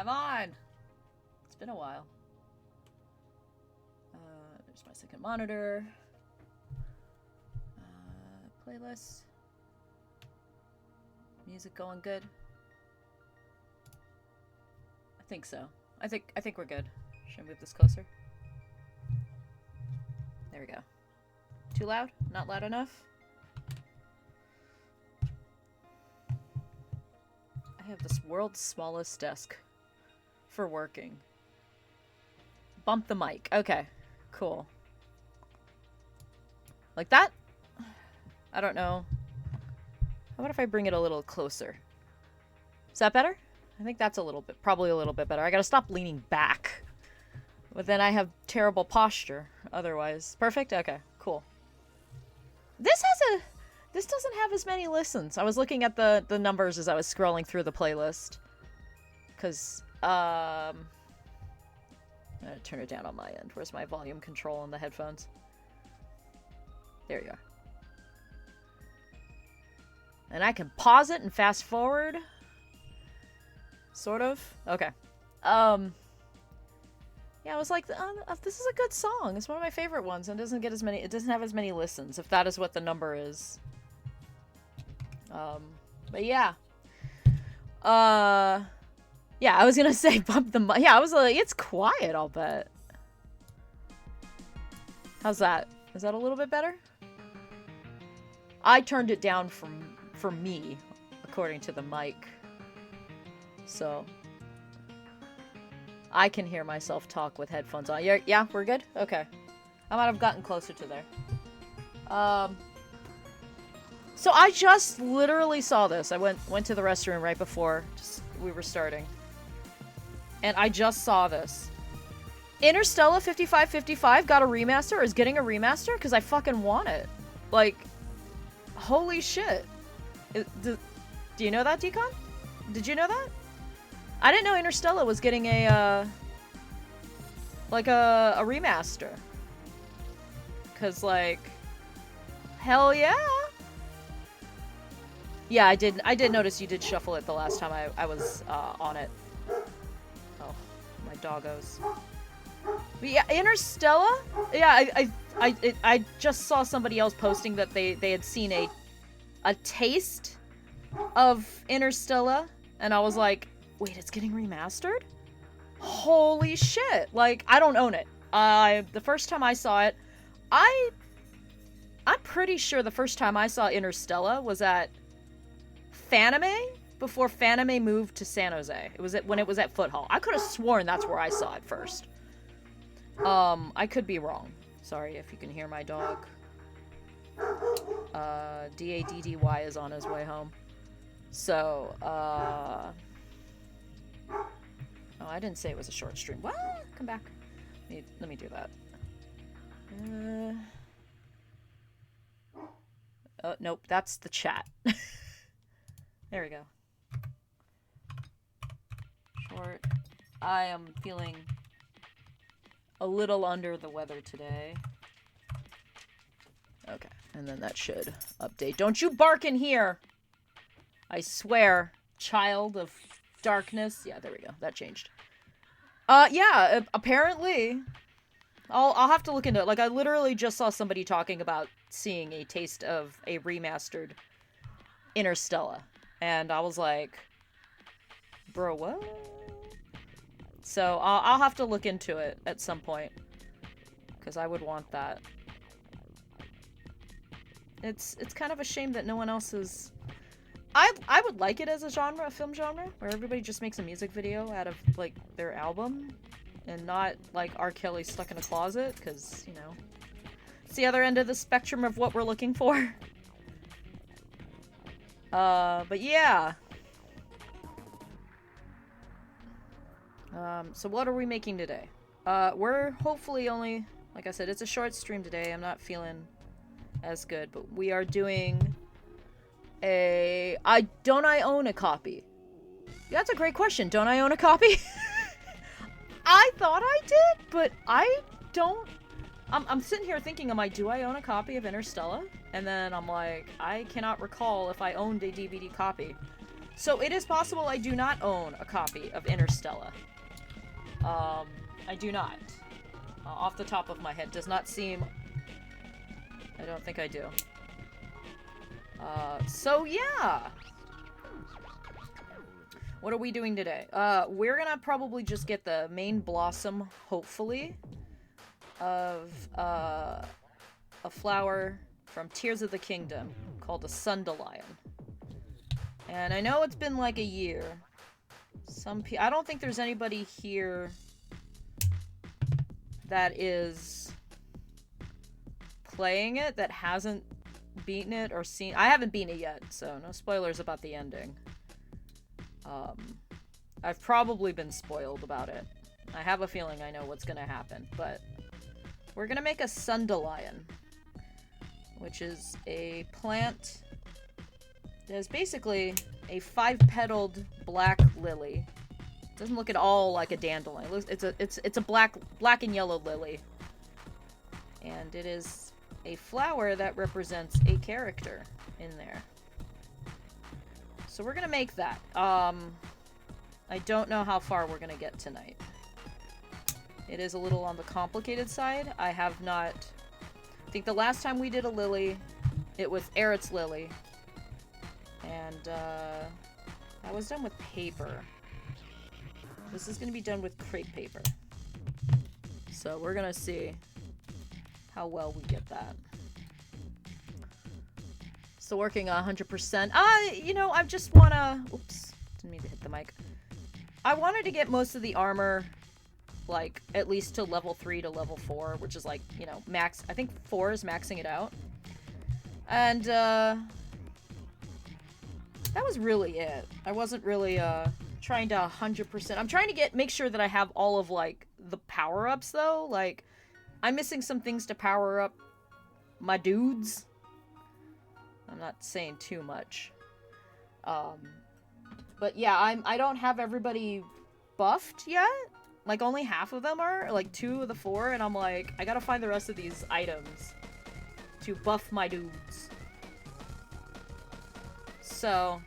I'm on! It's been a while. There's my second monitor. Playlist. Music going good? I think so. I think we're good. Should I move this closer? There we go. Too loud? Not loud enough? I have this world's smallest desk for working. Bump the mic. Okay. Cool. Like that? I don't know. How about if I bring it a little closer? Is that better? I think that's a little bit, probably a little bit better. I gotta stop leaning back. But then I have terrible posture otherwise. Perfect? Okay, cool. This doesn't have as many listens. I was looking at the numbers as I was scrolling through the playlist. Cause, I'm gonna turn it down on my end. Where's my volume control on the headphones? There you are. And I can pause it and fast forward. Sort of. Okay. Yeah, I was like, this is a good song. It's one of my favorite ones, and it doesn't get as many. It doesn't have as many listens, if that is what the number is. But yeah. Yeah, I was gonna say bump the mic. Yeah, I was like, it's quiet. I'll bet. How's that? Is that a little bit better? I turned it down for me, according to the mic. So I can hear myself talk with headphones on. Yeah, we're good? Okay. I might have gotten closer to there. So I just literally saw this. I went to the restroom right before we were starting. And I just saw this. Interstellar 5555 got a remaster, or is getting a remaster? Because I fucking want it. Like, holy shit. Do you know that, Decon? Did you know that? I didn't know Interstellar was getting a remaster. Cause like, hell yeah. Yeah, I did notice you did shuffle it the last time I was on it. Oh, my doggos. But yeah, Interstellar? Yeah, I just saw somebody else posting that they had seen a taste of Interstellar, and I was like, wait, it's getting remastered? Holy shit. Like, I don't own it. The first time I saw it, I'm pretty sure the first time I saw Interstellar was at Fanime, before Fanime moved to San Jose. It was when it was at Foot Hall. I could have sworn that's where I saw it first. I could be wrong. Sorry if you can hear my dog. D-A-D-D-Y is on his way home. So, oh, I didn't say it was a short stream. What? Come back. Let me do that. Oh, nope, that's the chat. There we go. Short. I am feeling a little under the weather today. Okay, and then that should update. Don't you bark in here! I swear, child of darkness. Yeah, there we go. That changed. Yeah, apparently. I'll have to look into it. Like, I literally just saw somebody talking about seeing a taste of a remastered Interstellar. And I was like, bro, what? So, I'll have to look into it at some point. Because I would want that. It's kind of a shame that no one else is... I would like it as a genre, a film genre, where everybody just makes a music video out of, like, their album. And not, like, R. Kelly stuck in a closet, because, you know... It's the other end of the spectrum of what we're looking for. But yeah. So what are we making today? We're hopefully only... Like I said, it's a short stream today. I'm not feeling as good, but we are doing a... Don't I own a copy? That's a great question. Don't I own a copy? I thought I did, but I don't... I'm sitting here thinking, do I own a copy of Interstellar? And then I'm like, I cannot recall if I owned a DVD copy. So it is possible I do not own a copy of Interstella. I do not. Off the top of my head. Does not seem... I don't think I do. So yeah! What are we doing today? We're gonna probably just get the main blossom, hopefully, of, a flower from Tears of the Kingdom called a sundelion. And I know it's been like a year. I don't think there's anybody here that is playing it that hasn't beaten it or seen... I haven't beaten it yet, so no spoilers about the ending. I've probably been spoiled about it. I have a feeling I know what's gonna happen, but we're gonna make a sundelion, which is a plant that is basically a 5-petaled black lily. It doesn't look at all like a dandelion. It's a black and yellow lily, and it is a flower that represents a character in there. So we're gonna make that. I don't know how far we're gonna get tonight. It is a little on the complicated side. I have not... I think the last time we did a lily, it was Eret's lily. And, that was done with paper. This is gonna be done with crepe paper. So we're gonna see how well we get that. Still working 100%. You know, I just wanna... Oops. Didn't mean to hit the mic. I wanted to get most of the armor, like, at least to level 3 to level 4, which is, like, you know, max... I think 4 is maxing it out. And, that was really it. I wasn't really, trying to 100%... I'm trying to make sure that I have all of, like, the power-ups, though. Like, I'm missing some things to power up my dudes. I'm not saying too much. But yeah, I don't have everybody buffed yet. Like, only half of them are. Like, 2 of the 4. And I'm like, I gotta find the rest of these items to buff my dudes. So,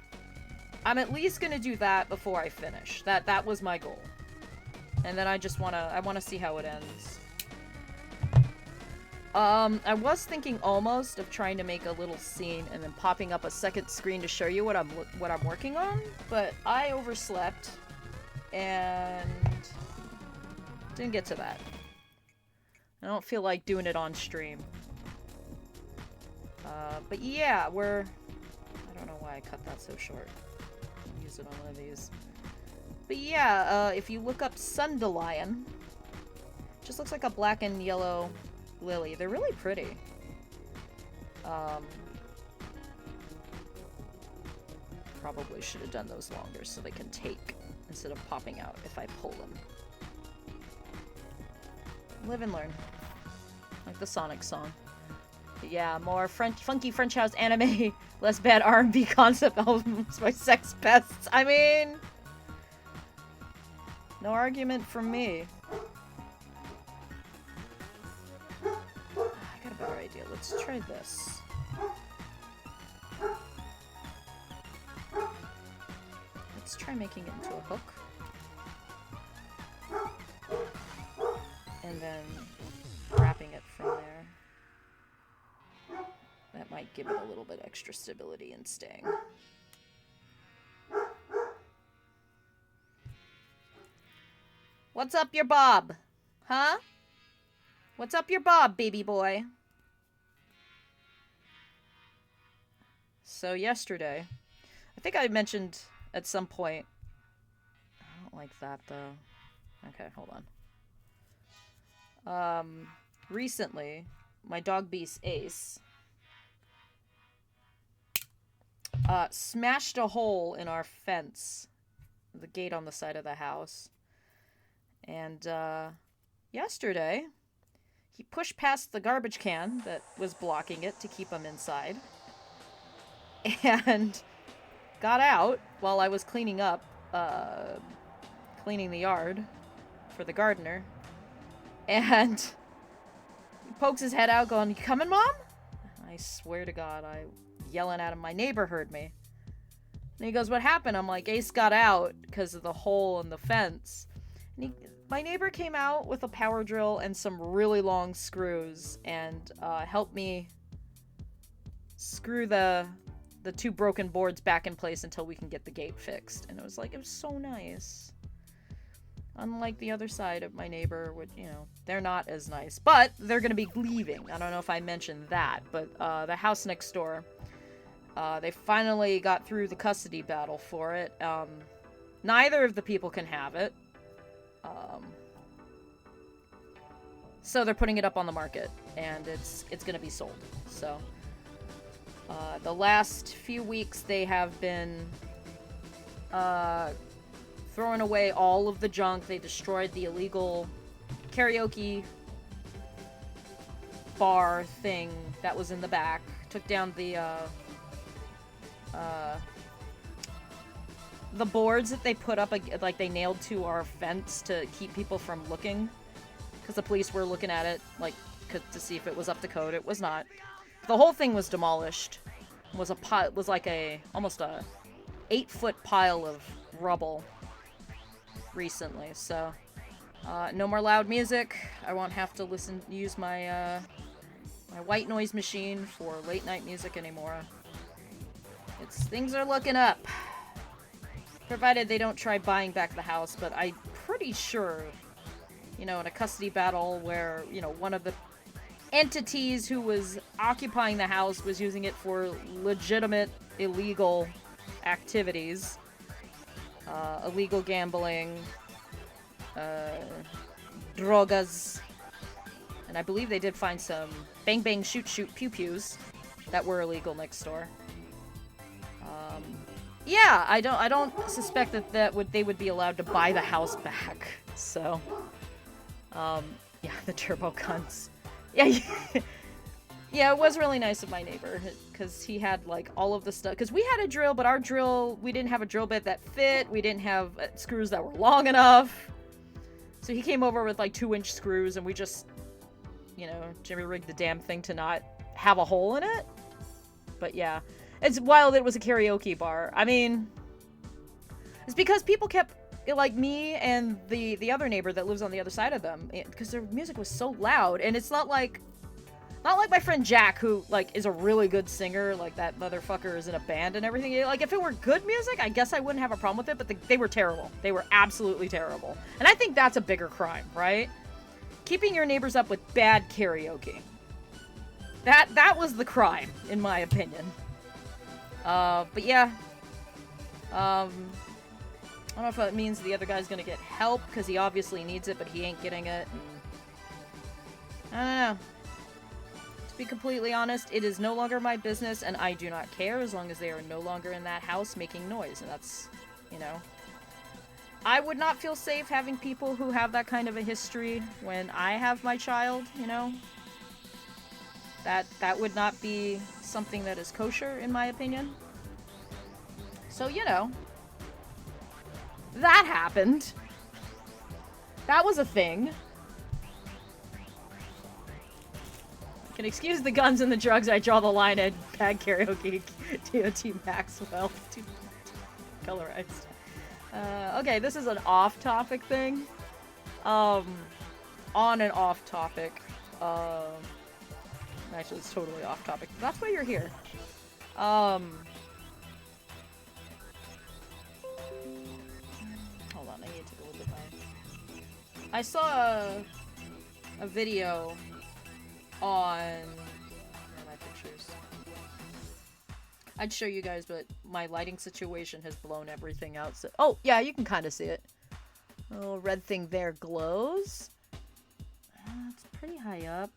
I'm at least gonna do that before I finish. That was my goal. And then I wanna see how it ends. I was thinking almost of trying to make a little scene and then popping up a second screen to show you what I'm working on, but I overslept and didn't get to that. I don't feel like doing it on stream. But yeah, I don't know why I cut that so short. I'll use it on one of these. But yeah, if you look up sundelion, it just looks like a black and yellow lily. They're really pretty. Probably should have done those longer so they can take instead of popping out if I pull them. Live and learn. Like the Sonic song. But yeah, more funky French house anime, less bad R&B concept albums by Sex Pests. I mean, no argument from me. Better idea. Let's try this. Let's try making it into a hook. And then wrapping it from there. That might give it a little bit extra stability and staying. What's up your bob? Huh? What's up your bob, baby boy? So yesterday, I think I mentioned at some point, I don't like that though. Okay, hold on. Recently, my dog beast Ace smashed a hole in our fence, the gate on the side of the house. And yesterday, he pushed past the garbage can that was blocking it to keep him inside. And got out while I was cleaning up, cleaning the yard for the gardener. And he pokes his head out going, "You coming, Mom?" I swear to God, I yelling at him. My neighbor heard me. And he goes, what happened? I'm like, Ace got out because of the hole in the fence. And my neighbor came out with a power drill and some really long screws and helped me screw the two broken boards back in place until we can get the gate fixed. And it was so nice. Unlike the other side of my neighbor, which, they're not as nice. But they're going to be leaving. I don't know if I mentioned that, but the house next door, they finally got through the custody battle for it. Neither of the people can have it. So they're putting it up on the market, and it's going to be sold. So the last few weeks they have been throwing away all of the junk. They destroyed the illegal karaoke bar thing that was in the back. Took down the boards that they put up, they nailed to our fence to keep people from looking. Because the police were looking at it, to see if it was up to code. It was not. The whole thing was demolished. It was almost a 8-foot pile of rubble recently. So, no more loud music. I won't have to use my my white noise machine for late night music anymore. Things are looking up. Provided they don't try buying back the house, but I'm pretty sure, in a custody battle where, one of the entities who was occupying the house was using it for legitimate illegal activities, illegal gambling, drogas, and I believe they did find some bang bang shoot shoot pew pews that were illegal next door. Yeah, I don't suspect that they would be allowed to buy the house back. So, yeah, the turbo guns. Yeah, yeah, it was really nice of my neighbor because he had all of the stuff. Because we had a drill, but our drill, we didn't have a drill bit that fit. We didn't have screws that were long enough. So he came over with 2-inch screws, and we just, Jimmy rigged the damn thing to not have a hole in it. But yeah. It's wild it was a karaoke bar. I mean, it's because people kept, me and the other neighbor that lives on the other side of them, because their music was so loud. And it's not like my friend Jack, who, is a really good singer. That motherfucker is in a band and everything. If it were good music, I guess I wouldn't have a problem with it, but they were terrible. They were absolutely terrible. And I think that's a bigger crime, right? Keeping your neighbors up with bad karaoke. That was the crime, in my opinion. But yeah, I don't know if that means the other guy's gonna get help, because he obviously needs it, but he ain't getting it, and I don't know. To be completely honest, it is no longer my business, and I do not care as long as they are no longer in that house making noise, and that's, I would not feel safe having people who have that kind of a history when I have my child, That would not be something that is kosher, in my opinion. So, that happened. That was a thing. You can excuse the guns and the drugs. I draw the line at bad karaoke. DOT Maxwell. Colorized. Okay, this is an off-topic thing. On and off topic. Actually, it's totally off topic. That's why you're here. Hold on, I need to go look at my... I saw a video on... Where are my pictures? I'd show you guys, but my lighting situation has blown everything out. So... Oh, yeah, you can kind of see it. The little red thing there glows. It's pretty high up.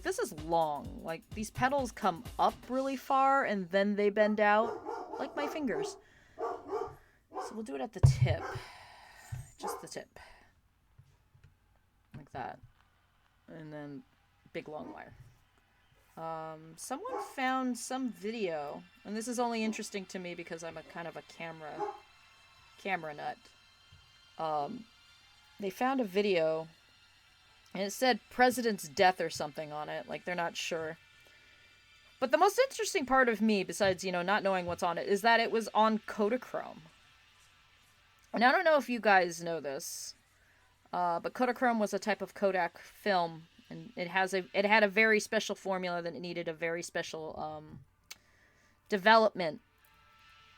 This is long. These petals come up really far, and then they bend out. Like my fingers. So we'll do it at the tip. Just the tip. Like that. And then big long wire. Someone found some video, and this is only interesting to me because I'm a kind of a camera nut. They found a video, and it said president's death or something on it. They're not sure. But the most interesting part of me, besides, you know, not knowing what's on it, is that it was on Kodachrome. And I don't know if you guys know this, but Kodachrome was a type of Kodak film, and it had a very special formula that it needed a very special development,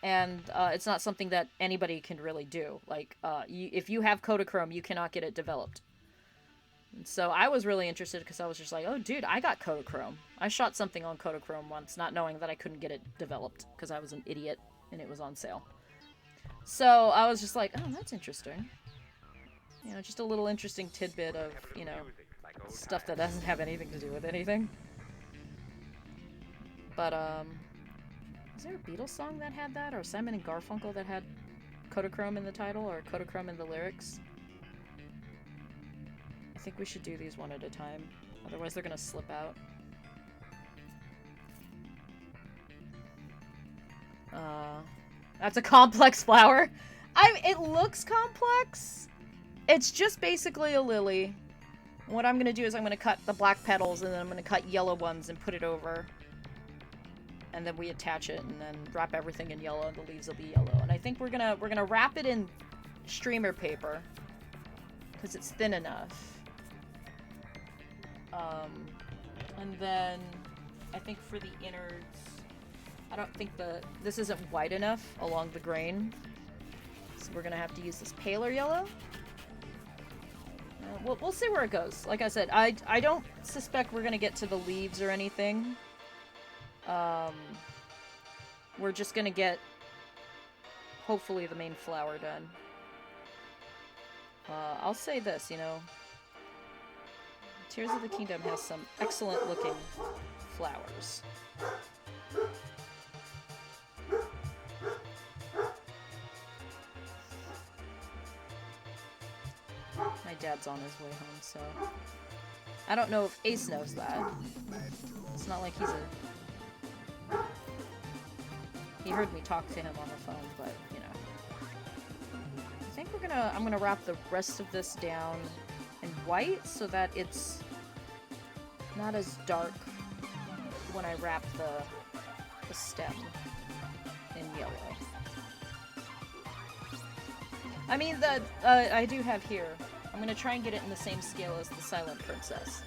and it's not something that anybody can really do. Like, if you have Kodachrome, you cannot get it developed. And so I was really interested because I was just like, oh, dude, I got Kodachrome. I shot something on Kodachrome once, not knowing that I couldn't get it developed because I was an idiot and it was on sale. So I was just like, oh, that's interesting. You know, just a little interesting tidbit of, you know, stuff that doesn't have anything to do with anything. But, is there a Beatles song that had that? Or Simon and Garfunkel that had Kodachrome in the title? Or Kodachrome in the lyrics? I think we should do these one at a time. Otherwise they're gonna slip out. That's a complex flower. It looks complex. It's just basically a lily. What I'm gonna do is I'm gonna cut the black petals and then I'm gonna cut yellow ones and put it over. And then we attach it and then wrap everything in yellow and the leaves will be yellow. And I think we're gonna wrap it in streamer paper because it's thin enough. And then I think for the innards, I don't think this isn't white enough along the grain. So we're gonna have to use this paler yellow. We'll see where it goes. Like I said, I don't suspect we're gonna get to the leaves or anything. We're just gonna get, hopefully, the main flower done. I'll say this, you know. Tears of the Kingdom has some excellent looking flowers. My dad's on his way home, so I don't know if Ace knows that. It's not like he's a... He heard me talk to him on the phone, but, you know. I think I'm gonna wrap the rest of this down in white so that it's not as dark when I wrap the stem in yellow. I mean, I do have here. I'm gonna try and get it in the same scale as the Silent Princess,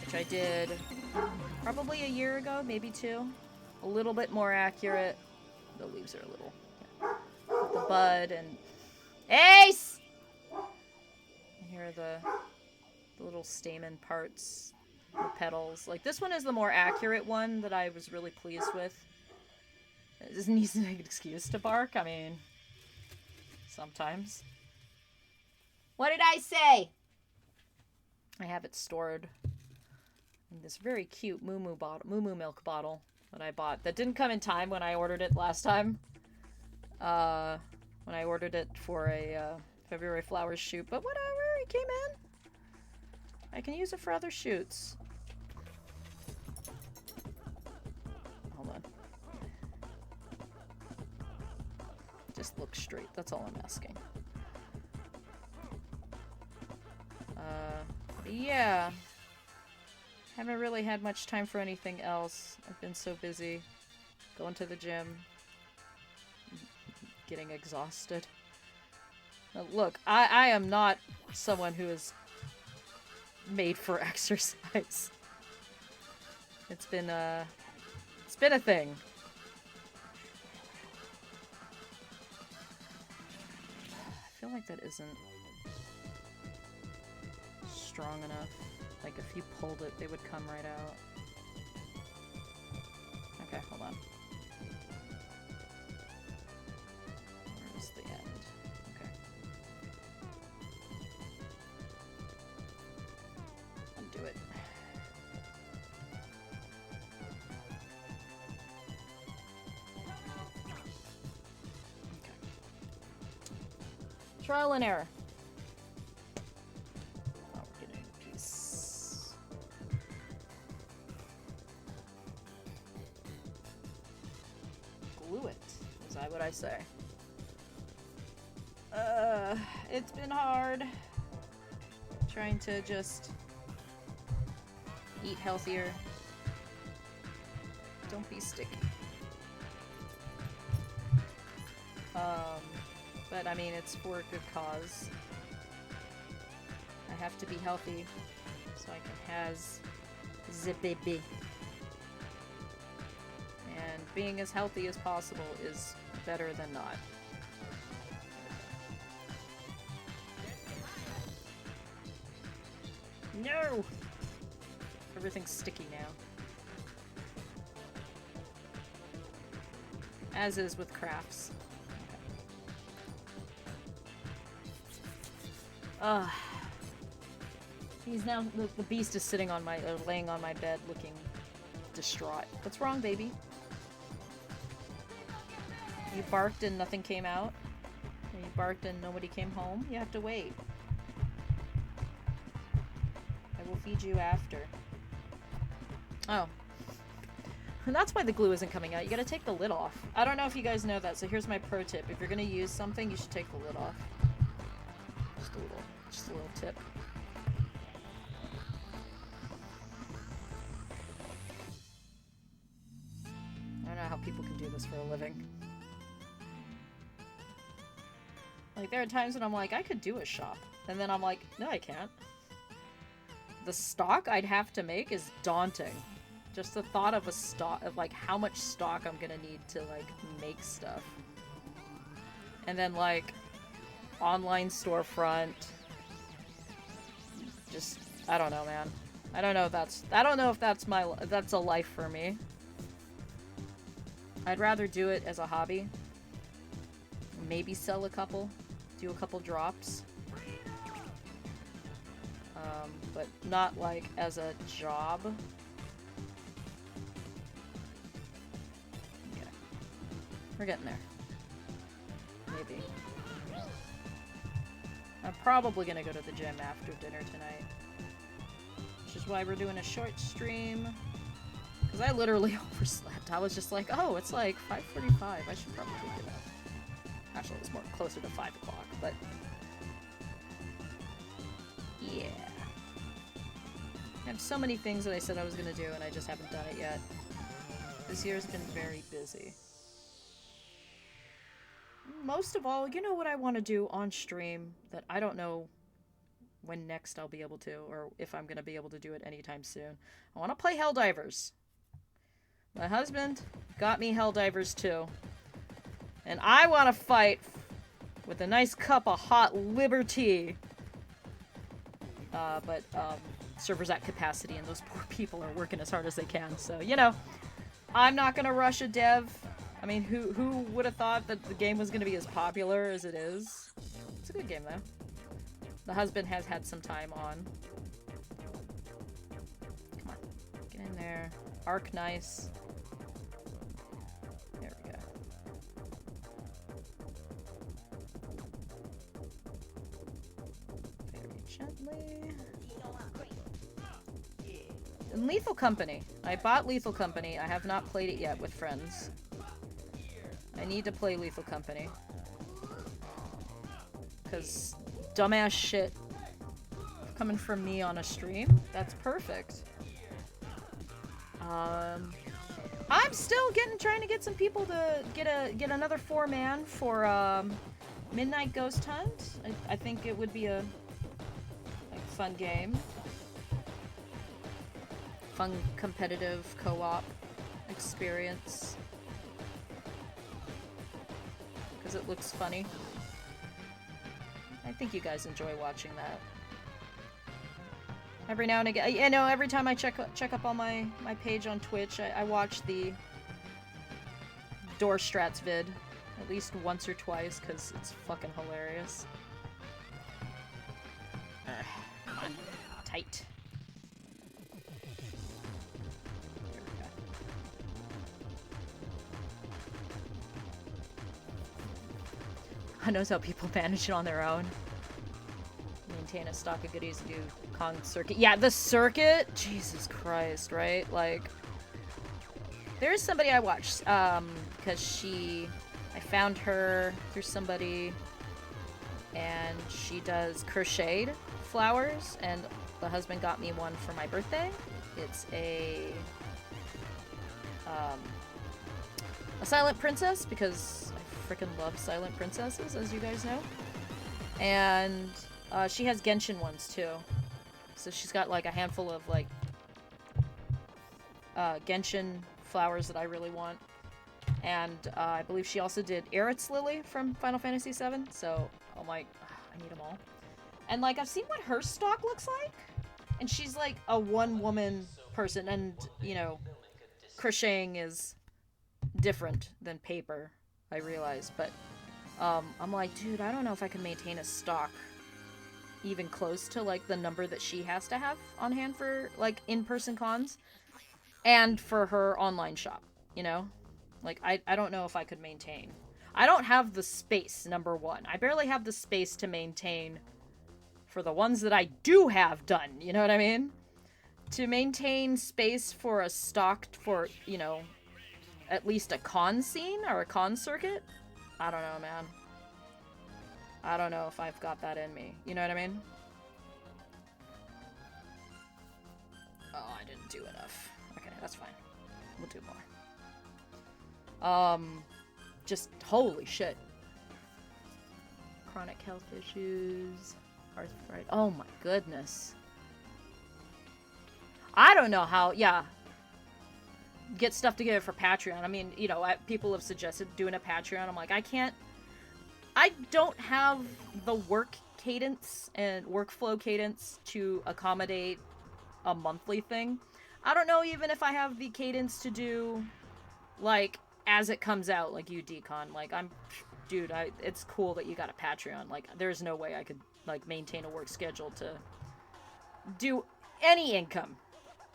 which I did probably a year ago, maybe 2. A little bit more accurate. The leaves are a little... Yeah. The bud and... Ace! Here are the little stamen parts, the petals. Like, this one is the more accurate one that I was really pleased with. It doesn't need an excuse to bark. I mean, sometimes. What did I say? I have it stored in this very cute Moo Moo milk bottle that I bought. That didn't come in time when I ordered it last time. When I ordered it for a February flowers shoot, but whatever, it came in. I can use it for other shoots. Hold on. Just look straight, that's all I'm asking. Yeah. Haven't really had much time for anything else. I've been so busy going to the gym, getting exhausted. Now, look, I am not someone who is made for exercise. It's been a thing. I feel like that isn't strong enough. Like, if you pulled it, they would come right out. Okay, hold on. Where's the end? Okay. Undo it. Okay. Trial and error. What I say. It's been hard trying to just eat healthier. Don't be sticky. But I mean, it's for a good cause. I have to be healthy so I can has the baby. And being as healthy as possible is better than not. No! Everything's sticky now. As is with crafts. He's now, the beast is sitting on my, laying on my bed looking distraught. What's wrong, baby? You barked and nothing came out? You barked and nobody came home? You have to wait. I will feed you after. Oh. That's why the glue isn't coming out. You gotta take the lid off. I don't know if you guys know that, so here's my pro tip. If you're gonna use something, you should take the lid off. Just a little tip. I don't know how people can do this for a living. Like, there are times when I'm like, I could do a shop. And then I'm like, no, I can't. The stock I'd have to make is daunting. Just the thought of a stock, of like how much stock I'm gonna need to like make stuff. And then like, online storefront. Just, I don't know, man. I don't know if that's a life for me. I'd rather do it as a hobby. Maybe sell a couple. Do a couple drops. But not like as a job. Okay. We're getting there. Maybe. I'm probably gonna go to the gym after dinner tonight. Which is why we're doing a short stream. Because I literally overslept. I was just like, oh, it's like 5:45. I should probably get up. Actually, it was more closer to 5 o'clock, but... yeah. I have so many things that I said I was gonna do, and I just haven't done it yet. This year's been very busy. Most of all, you know what I want to do on stream that I don't know when next I'll be able to, or if I'm gonna be able to do it anytime soon. I want to play Helldivers. My husband got me Helldivers too. And I want to fight with a nice cup of hot liberty. But server's at capacity and those poor people are working as hard as they can. So, you know, I'm not going to rush a dev. I mean, who would have thought that the game was going to be as popular as it is? It's a good game, though. The husband has had some time on. Come on. Get in there. Arc nice. There we go. Very gently. And Lethal Company. I bought Lethal Company. I have not played it yet with friends. I need to play Lethal Company. Because dumbass shit coming from me on a stream, that's perfect. I'm still trying to get some people to get another 4-man for Midnight Ghost Hunt. I think it would be a fun game. Fun competitive co-op experience. Because it looks funny. I think you guys enjoy watching that. Every now and again, you know, every time I check up on my page on Twitch, I watch the Door Strats vid at least once or twice because it's fucking hilarious. Come on, tight. There we go. I knows how people manage it on their own. Maintain a stock of goodies and do Kong circuit. Yeah, the circuit? Jesus Christ, right? Like, there's somebody I watched, because I found her through somebody, and she does crocheted flowers, and the husband got me one for my birthday. It's a um, a silent princess, because I freaking love silent princesses, as you guys know. And she has Genshin ones too. So she's got like a handful of like Genshin flowers that I really want. And I believe she also did Eretz Lily from Final Fantasy VII. So I'm like, I need them all. And like I've seen what her stock looks like. And she's like a one-woman person. And, you know, crocheting is different than paper, I realize. But I'm like, dude, I don't know if I can maintain a stock even close to like the number that she has to have on hand for like in-person cons and for her online shop, you know? Like I don't know if I could maintain. I don't have the space, number one. I barely have the space to maintain for the ones that I do have done, you know what I mean? To maintain space for a stock for, you know, at least a con scene or a con circuit? I don't know, man. I don't know if I've got that in me. You know what I mean? Oh, I didn't do enough. Okay, that's fine. We'll do more. Just holy shit. Chronic health issues. Arthritis. Oh my goodness. I don't know how, yeah. Get stuff together for Patreon. I mean, you know, people have suggested doing a Patreon. I'm like, I don't have the work cadence and workflow cadence to accommodate a monthly thing. I don't know even if I have the cadence to do, like, as it comes out, like you, Decon. Like, dude, it's cool that you got a Patreon. Like, there's no way I could, like, maintain a work schedule to do any income,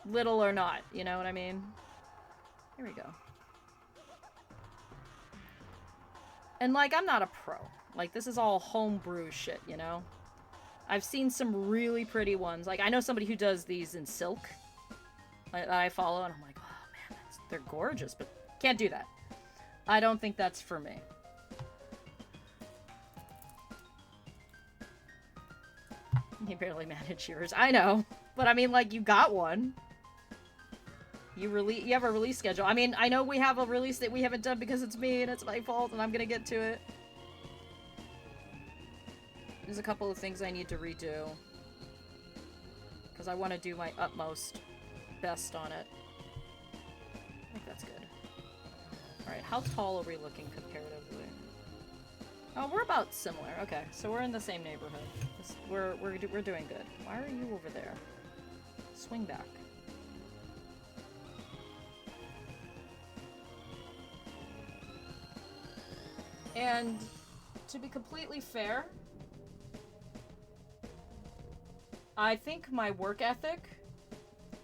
little or not. You know what I mean? Here we go. And, like, I'm not a pro. Like, this is all homebrew shit, you know? I've seen some really pretty ones. Like, I know somebody who does these in silk that I follow, and I'm like, oh, man, they're gorgeous, but can't do that. I don't think that's for me. You barely manage yours. I know. But, I mean, like, you got one. You have a release schedule. I mean, I know we have a release that we haven't done because it's me and it's my fault and I'm gonna get to it. There's a couple of things I need to redo. Because I want to do my utmost best on it. I think that's good. Alright, how tall are we looking comparatively? Oh, we're about similar. Okay, so we're in the same neighborhood. We're doing good. Why are you over there? Swing back. And to be completely fair, I think my work ethic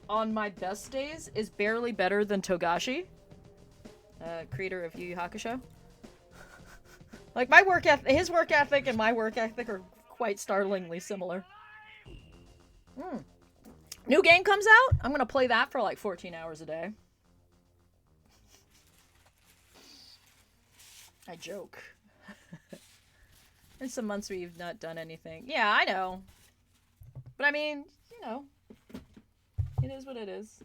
on my best days is barely better than Togashi, creator of Yu Yu Hakusho. Like, my work ethic, his work ethic and my work ethic are quite startlingly similar. New game comes out? I'm gonna play that for like 14 hours a day. I joke. There's some months where you've not done anything. Yeah, I know. But I mean, you know, it is what it is.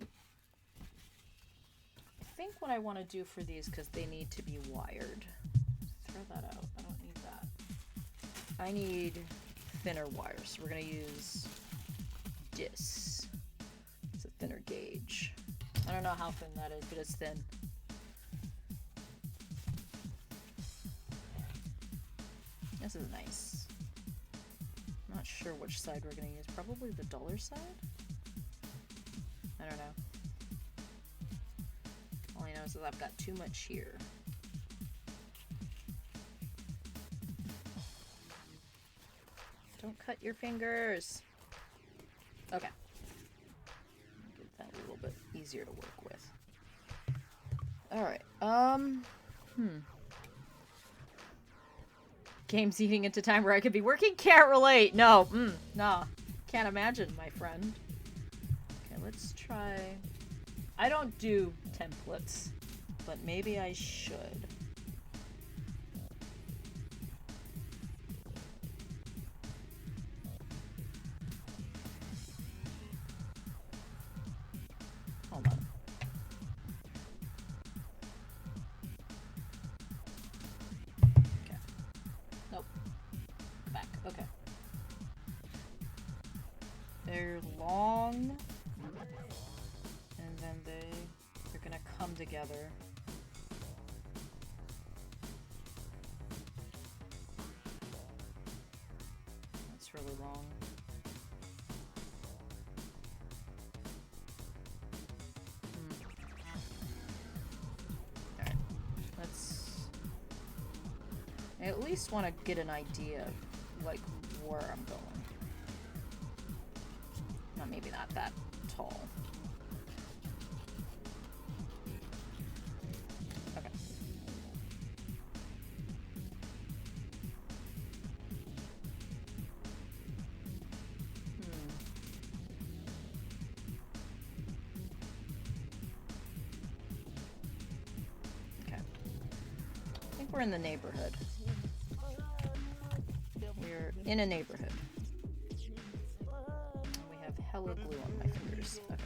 I think what I want to do for these, because they need to be wired. Throw that out. I don't need that. I need thinner wires. So we're going to use this. It's a thinner gauge. I don't know how thin that is, but it's thin. This is nice. I'm not sure which side we're going to use. Probably the duller side? I don't know. All I know is that I've got too much here. Don't cut your fingers. Okay. Get that a little bit easier to work with. Alright, Games eating into time where I could be working? Can't relate. No. Nah. Can't imagine, my friend. Okay, let's try... I don't do templates, but maybe I should. Hold on. together. That's really long. Alright. I at least want to get an idea of, like, where I'm going. Well, maybe not that tall. Okay. Okay. I think we're in the neighborhood. We're in a neighborhood. We have hella glue on my fingers. Okay.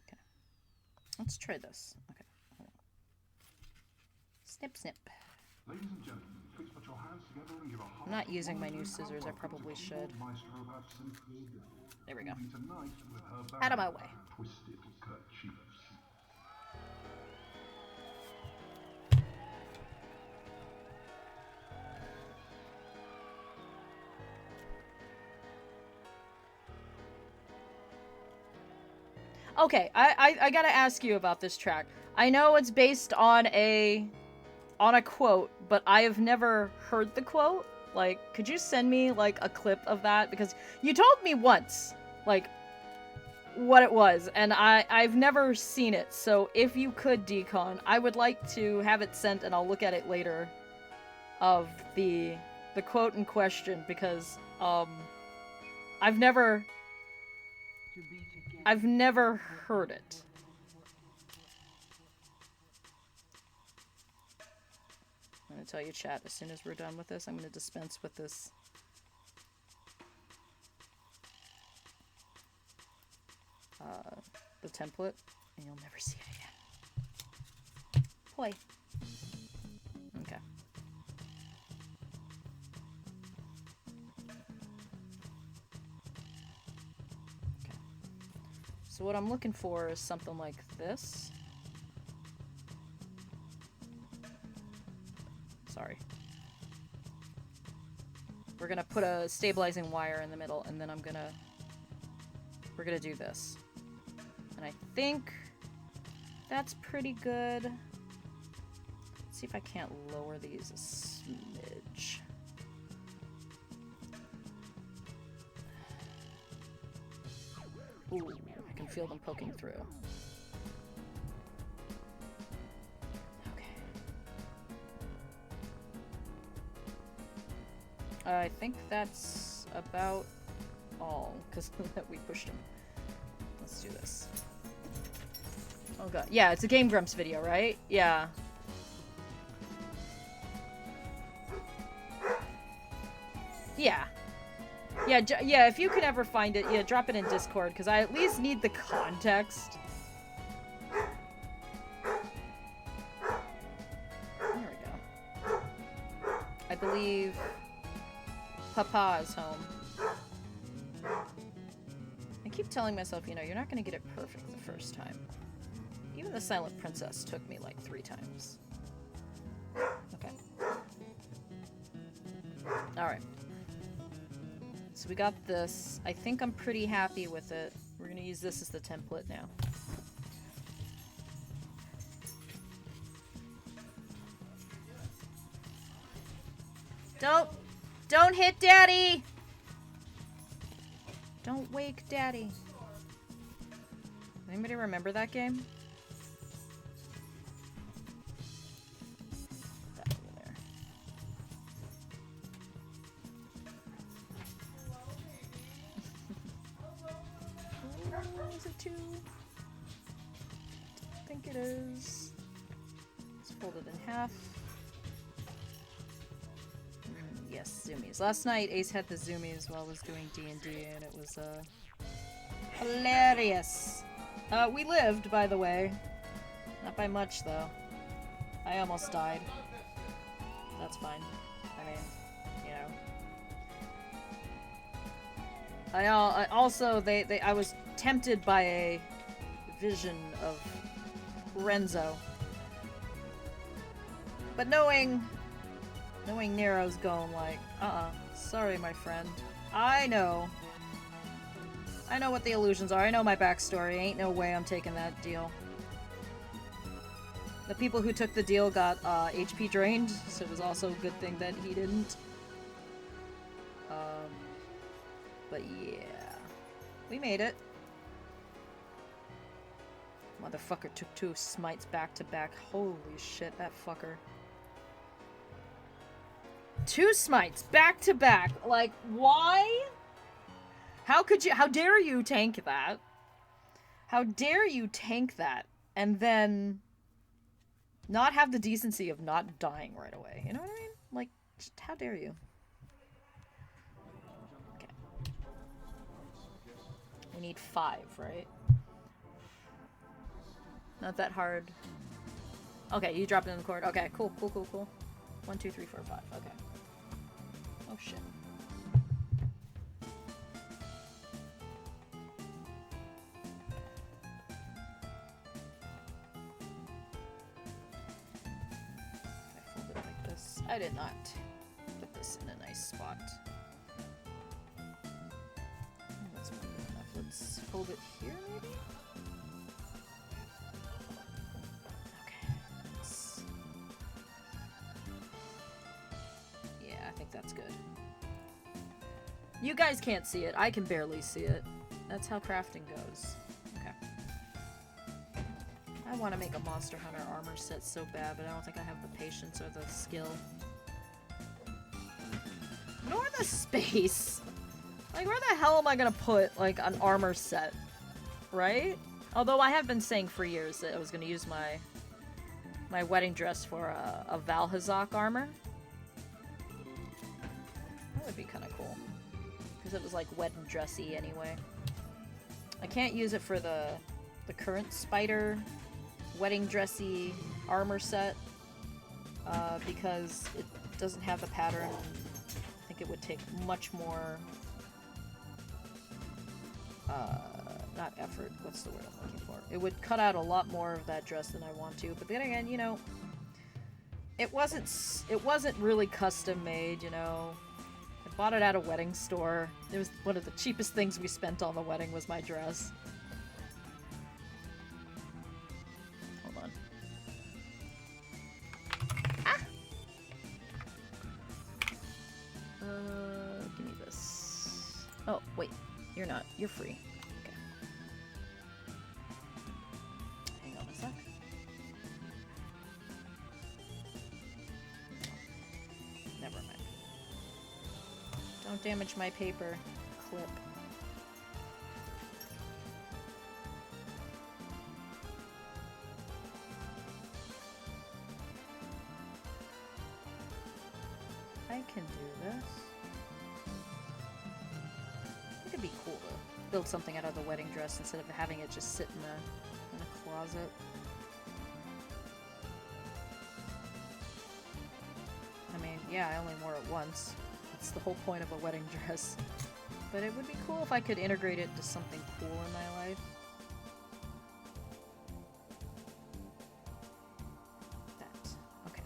Okay. Let's try this. Okay. Hold on. Snip, snip. Ladies and gentlemen, please put your hands together and give a I'm not using my new scissors. I probably should. There we go. Out of my way. Twisted kerchiefs. Okay, I gotta ask you about this track. I know it's based on a quote, but I have never heard the quote. Like, could you send me, like, a clip of that? Because you told me once, like, what it was, and I've never seen it. So if you could, Decon, I would like to have it sent, and I'll look at it later, of the quote in question, because, I've never heard it. I'm gonna tell you, chat, as soon as we're done with this, I'm gonna dispense with this. The template, and you'll never see it again. Play. Okay. Okay. So what I'm looking for is something like this. Sorry. We're gonna put a stabilizing wire in the middle, and then we're gonna do this. And I think that's pretty good. Let's see if I can't lower these a smidge. Ooh, I can feel them poking through. I think that's about all, because we pushed him. Let's do this. Oh god. Yeah, it's a Game Grumps video, right? Yeah. Yeah. Yeah, if you can ever find it, yeah, drop it in Discord, because I at least need the context. There we go. I believe Papa is home. I keep telling myself, you know, you're not going to get it perfect the first time. Even the Silent Princess took me like 3 times. Okay. Alright. So we got this. I think I'm pretty happy with it. We're going to use this as the template now. Don't hit Daddy! Don't wake Daddy. Anybody remember that game? That over there. Oh, is it 2? I think it is. Let's fold it in half. Yes, zoomies. Last night, Ace had the zoomies while I was doing D&D, and it was, hilarious. We lived, by the way. Not by much, though. I almost died. That's fine. I mean, you know. I also I was tempted by a vision of Renzo, but knowing Nero's going like, sorry, my friend. I know what the illusions are. I know my backstory. Ain't no way I'm taking that deal. The people who took the deal got HP drained, so it was also a good thing that he didn't. But yeah, we made it. Motherfucker took 2 smites back to back. Holy shit, that fucker. 2 smites back to back. Like, why? How dare you tank that? How dare you tank that and then not have the decency of not dying right away? You know what I mean? Like, just how dare you? Okay. We need 5, right? Not that hard. Okay, you dropped it in the cord. Okay, cool. 1, 2, 3, 4, 5. Okay. Oh shit. I fold it like this. I did not put this in a nice spot. That's more than enough. Let's hold it here, maybe? That's good. You guys can't see it. I can barely see it. That's how crafting goes. Okay. I want to make a Monster Hunter armor set so bad, but I don't think I have the patience or the skill. Nor the space. Like, where the hell am I gonna put, like, an armor set? Right? Although I have been saying for years that I was gonna use my wedding dress for a Valhazak armor. That would be kind of cool. Because it was like wedding dressy anyway. I can't use it for the current spider wedding dressy armor set. Because it doesn't have the pattern. I think it would take much more not effort, what's the word I'm looking for? It would cut out a lot more of that dress than I want to, but then again, you know, it wasn't really custom made, you know. Bought it at a wedding store. It was one of the cheapest things we spent on the wedding was my dress. Hold on. Ah! Give me this. Oh, wait. You're not. You're free. Okay. Hang on a sec. Never mind. Don't damage my paper clip. I can do this. It could be cool to build something out of the wedding dress instead of having it just sit in a closet. I mean, yeah, I only wore it once. That's the whole point of a wedding dress. But it would be cool if I could integrate it into something cool in my life. That. Okay.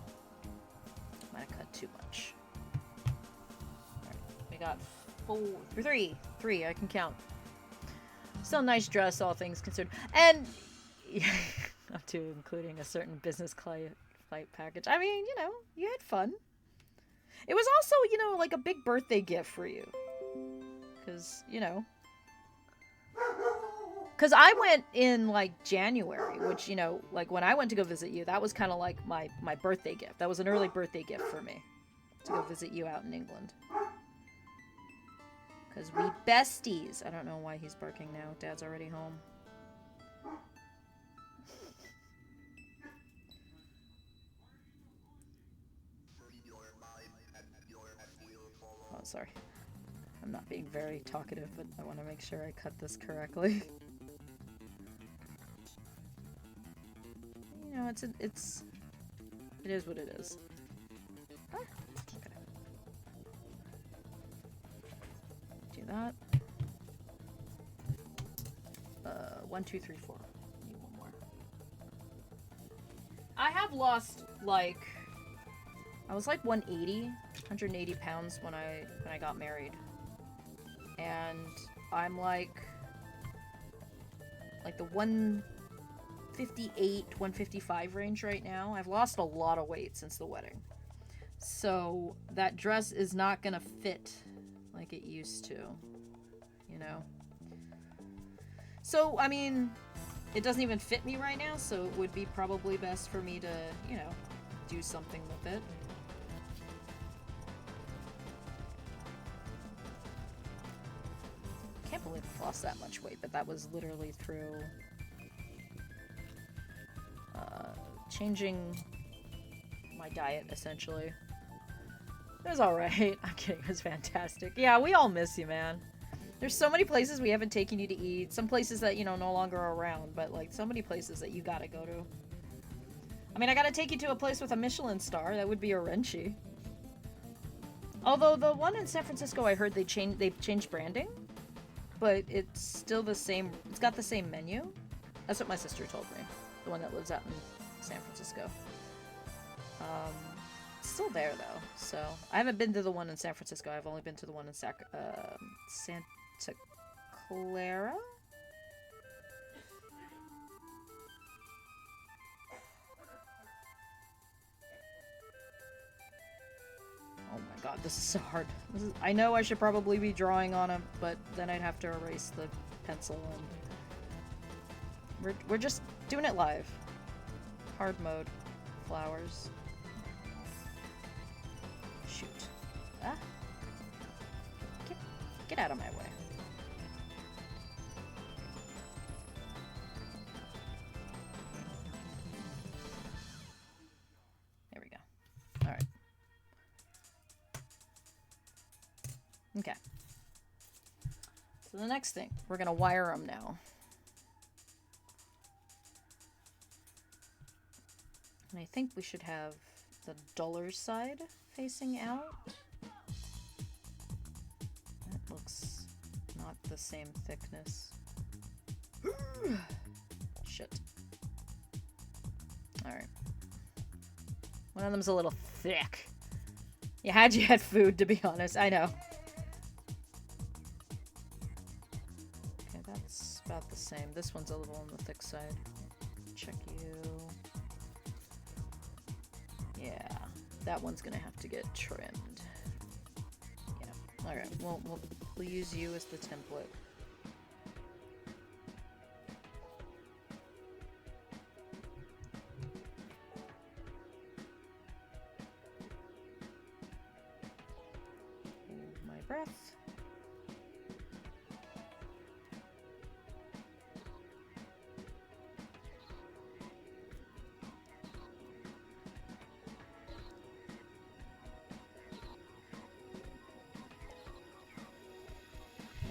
Might have cut too much. Alright, we got 3. I can count. Still a nice dress, all things considered. And up to including a certain business flight package. I mean, you know, you had fun. It was also, you know, like a big birthday gift for you. Because, you know. Because I went in, like, January, which, you know, like, when I went to go visit you, that was kind of like my birthday gift. That was an early birthday gift for me. To go visit you out in England. Because we besties. I don't know why he's barking now. Dad's already home. Oh, sorry. I'm not being very talkative, but I want to make sure I cut this correctly. You know, it's It is what it is. Ah, okay. Do that. 1, 2, 3, 4. Need one more. I have lost, like... I was like 180 pounds when I got married. And I'm like the 158, 155 range right now. I've lost a lot of weight since the wedding. So that dress is not gonna fit like it used to, you know? So, I mean, it doesn't even fit me right now, so it would be probably best for me to, you know, do something with it. I can't believe I've lost that much weight, but that was literally through changing my diet, essentially. It was alright. I'm kidding, it was fantastic. Yeah, we all miss you, man. There's so many places we haven't taken you to eat. Some places that, you know, no longer are around, but, like, so many places that you gotta go to. I mean, I gotta take you to a place with a Michelin star. That would be Orenchi. Although, the one in San Francisco, I heard they've changed branding. But it's still the same. It's got the same menu. That's what my sister told me. The one that lives out in San Francisco. It's still there, though. So, I haven't been to the one in San Francisco. I've only been to the one in Santa Clara? Oh my god, this is so hard. I know I should probably be drawing on it, but then I'd have to erase the pencil, and we're just doing it live. Hard mode. Flowers. Shoot. Ah. Get out of my way. There we go. Alright. Okay. So the next thing, we're gonna wire them now. And I think we should have the duller side facing out. That looks not the same thickness. Shit. Alright. One of them's a little thick. You had food, to be honest. I know. Okay, that's about the same. This one's a little on the thick side. Check you. Yeah, that one's gonna have to get trimmed. Yeah. Alright, we'll use you as the template. Hold my breath.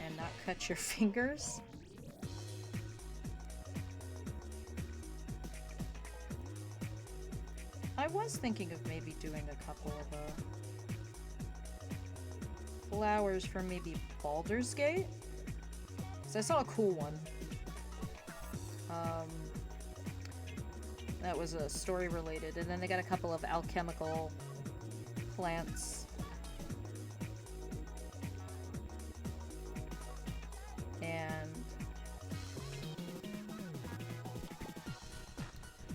And not cut your fingers. I was thinking of maybe doing a couple of flowers for maybe Baldur's Gate. So I saw a cool one. That was a story related, and then they got a couple of alchemical plants. And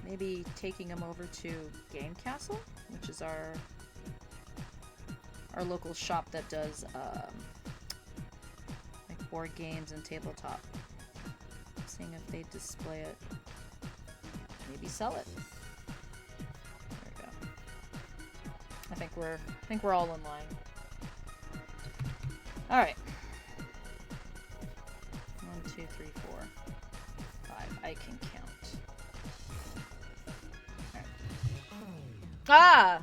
maybe taking them over to Game Castle, which is our local shop that does like board games and tabletop. Seeing if they display it. Maybe sell it. There we go. I think we're all in line. All right. 1, 2, 3, 4, 5. I can count. All right. Ah!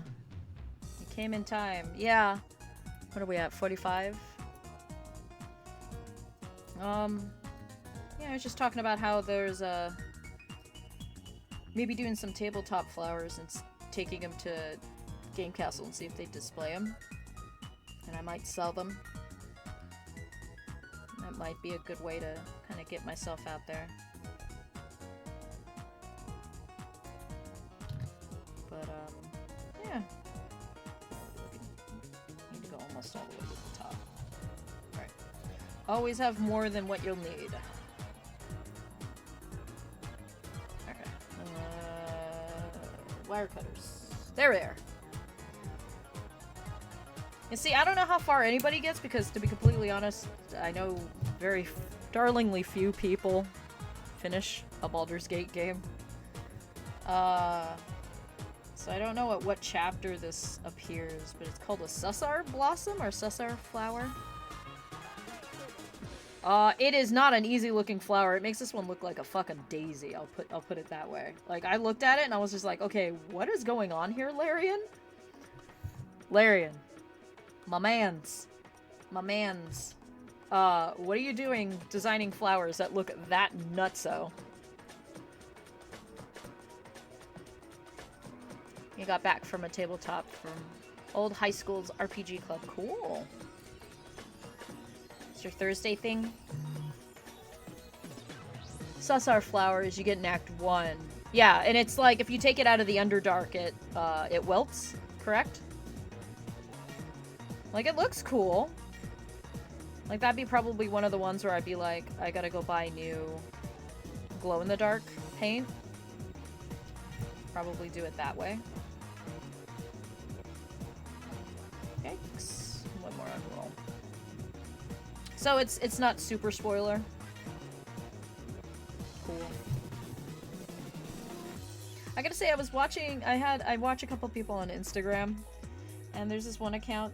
You came in time. Yeah. What are we at? 45? Yeah, I was just talking about how there's maybe doing some tabletop flowers and taking them to Game Castle and see if they display them. And I might sell them. That might be a good way to kind of get myself out there. But, yeah. Need to go almost all the way to the top. Alright. Always have more than what you'll need. Okay. Wire cutters. There we are. You see, I don't know how far anybody gets because, to be completely honest, I know very darlingly few people finish a Baldur's Gate game. So I don't know at what chapter this appears, but it's called a Sussar Blossom or Sussar Flower. It is not an easy looking flower. It makes this one look like a fucking daisy. I'll put it that way. Like, I looked at it and I was just like, okay, what is going on here, Larian? Larian. My mans. My mans. What are you doing designing flowers that look that nutso? You got back from a tabletop from old high school's RPG club. Cool. It's your Thursday thing? Sussar flowers, you get in Act 1. Yeah, and it's like, if you take it out of the Underdark, it wilts, correct? Like, it looks cool. Like, that'd be probably one of the ones where I'd be like, I gotta go buy new glow-in-the-dark paint. Probably do it that way. Yikes. One more unroll. So it's not super spoiler. Cool. I gotta say, I was watching, I watch a couple people on Instagram, and there's this one account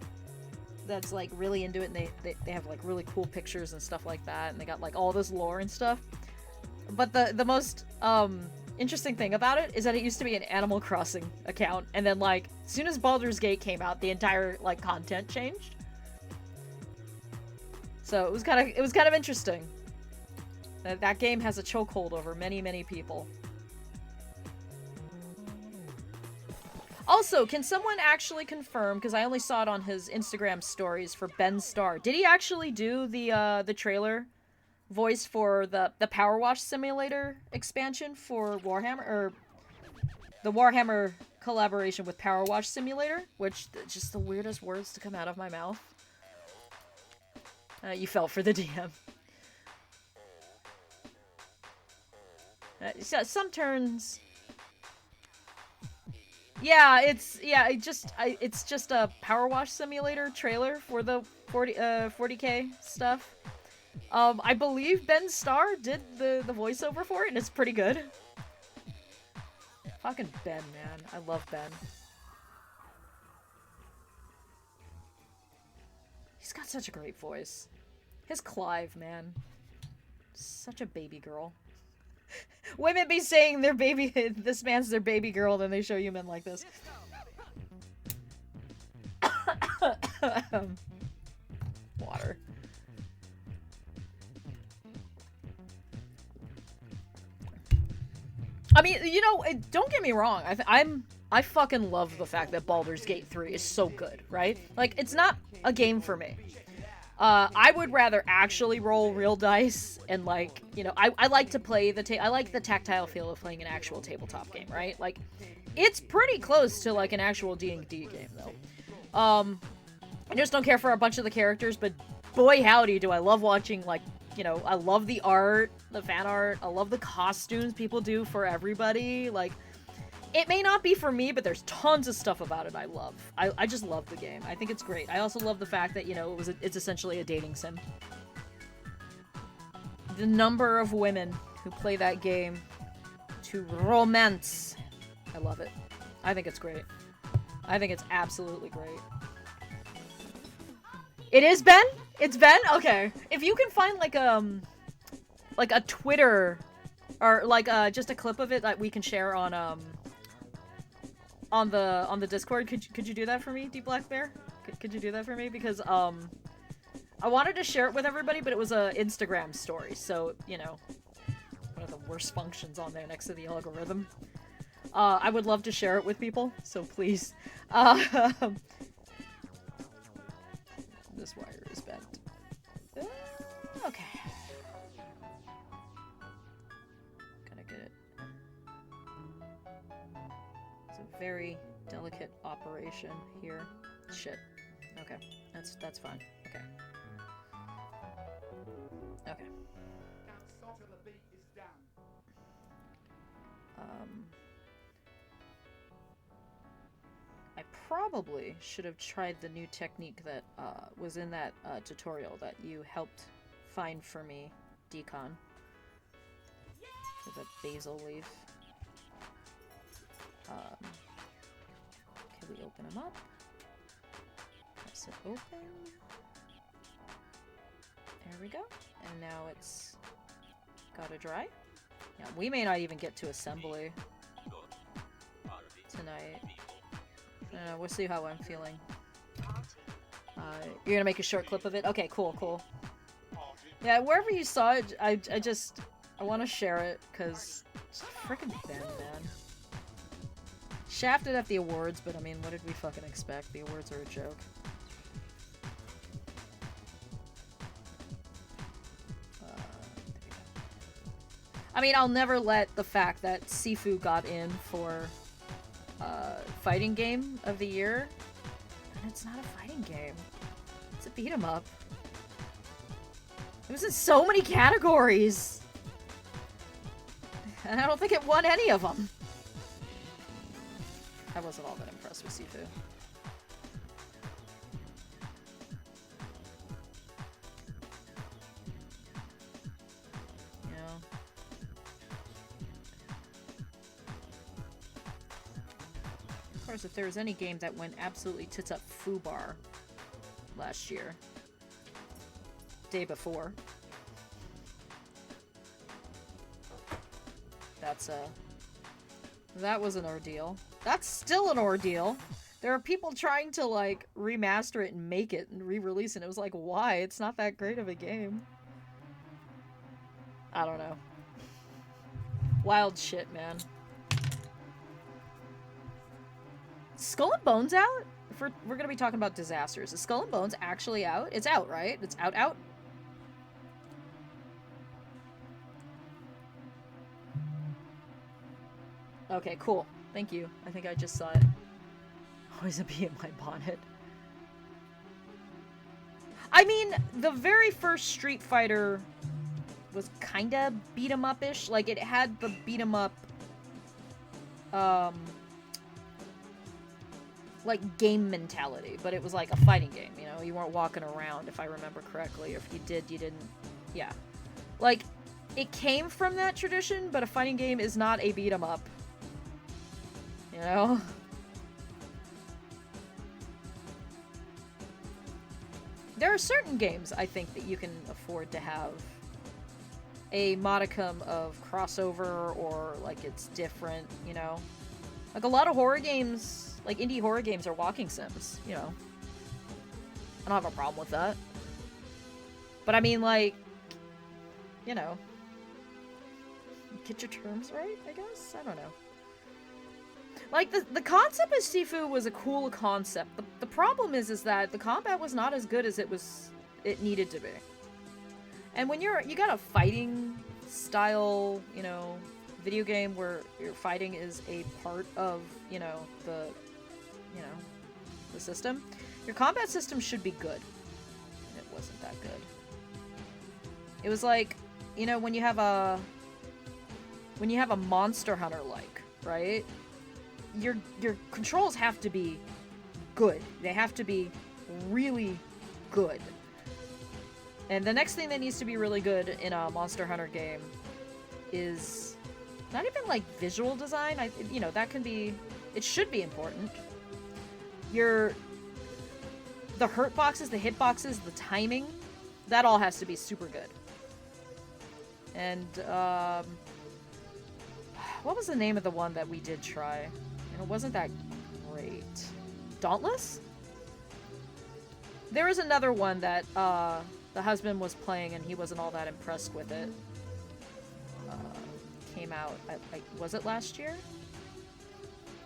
that's like really into it, and they have like really cool pictures and stuff like that, and they got like all this lore and stuff. But the most interesting thing about it is that it used to be an Animal Crossing account, and then like as soon as Baldur's Gate came out, the entire like content changed. So it was kind of interesting. That game has a chokehold over many people. Also, can someone actually confirm, because I only saw it on his Instagram stories for Ben Starr, did he actually do the trailer voice for the Power Wash Simulator expansion for Warhammer, or the Warhammer collaboration with Power Wash Simulator, which just the weirdest words to come out of my mouth. You fell for the DM. Some turns. Yeah, it's just a Power Wash Simulator trailer for the 40K stuff. I believe Ben Starr did the voiceover for it, and it's pretty good. Fucking Ben, man. I love Ben. He's got such a great voice. His Clive, man. Such a baby girl. Women be saying their baby, this man's their baby girl, then they show you men like this. Water. I mean, you know, don't get me wrong. I fucking love the fact that Baldur's Gate 3 is so good, right? Like, it's not a game for me. I would rather actually roll real dice and, like, you know, I like to play I like the tactile feel of playing an actual tabletop game, right? Like, it's pretty close to, like, an actual D&D game, though. I just don't care for a bunch of the characters, but boy howdy do I love watching, like, you know, I love the art, the fan art, I love the costumes people do for everybody, like, it may not be for me, but there's tons of stuff about it I love. I just love the game. I think it's great. I also love the fact that, you know, it's essentially a dating sim. The number of women who play that game to romance. I love it. I think it's great. I think it's absolutely great. It is Ben? It's Ben? Okay. If you can find like a Twitter or like just a clip of it that we can share on the Discord, could you do that for me, Deep Black Bear? Could you do that for me? Because I wanted to share it with everybody, but it was a Instagram story, so you know, one of the worst functions on there next to the algorithm. I would love to share it with people, so please. Uh, this wire is bent. Okay. Gotta get it. It's a very delicate operation here. Shit. Okay. That's fine. Okay. Okay. I probably should have tried the new technique that was in that tutorial that you helped find for me, Decon. For the basil leaf. Can we open them up? Press it open. There we go. And now it's gotta dry. Yeah, we may not even get to assembly tonight. I don't know, we'll see how I'm feeling. You're gonna make a short clip of it? Okay, cool. Yeah, wherever you saw it, I want to share it, because it's freaking Ben, man. Shafted at the awards, but I mean, what did we fucking expect? The awards are a joke. I mean, I'll never let the fact that Sifu got in for fighting game of the year, and it's not a fighting game. It's a beat 'em up. It was in so many categories, and I don't think it won any of them. I wasn't all that impressed with Sifu. You know? Of course, if there was any game that went absolutely tits up foobar last year, day before, that was an ordeal. That's still an ordeal. There are people trying to, like, remaster it and make it and re-release it. It was like, why? It's not that great of a game. I don't know. Wild shit, man. Skull and Bones out? If we're gonna be talking about disasters. Is Skull and Bones actually out? It's out, right? It's out? Okay, cool. Thank you. I think I just saw it. Always a bee in my bonnet. I mean, the very first Street Fighter was kinda beat 'em up-ish. Like, it had the beat 'em up, like, game mentality, but it was like a fighting game, you know? You weren't walking around, if I remember correctly, or if you did, you didn't... Yeah. Like, it came from that tradition, but a fighting game is not a beat 'em up. You know? There are certain games, I think, that you can afford to have a modicum of crossover, or, like, it's different, you know? Like, a lot of horror games, like, indie horror games are walking sims, you know? I don't have a problem with that. But I mean, like, you know, get your terms right, I guess? I don't know. Like, the concept of Sifu was a cool concept. The problem is that the combat was not as good as it needed to be. And when you got a fighting style, you know, video game where your fighting is a part of, you know, the system, your combat system should be good. And it wasn't that good. It was like, you know, when you have a Monster Hunter, like, right? Your controls have to be good. They have to be really good. And the next thing that needs to be really good in a Monster Hunter game is not even, like, visual design. You know, that can be... It should be important. The hurt boxes, the hit boxes, the timing, that all has to be super good. And, what was the name of the one that we did try? And it wasn't that great. Dauntless? There was another one that, the husband was playing and he wasn't all that impressed with it. Came out, was it last year?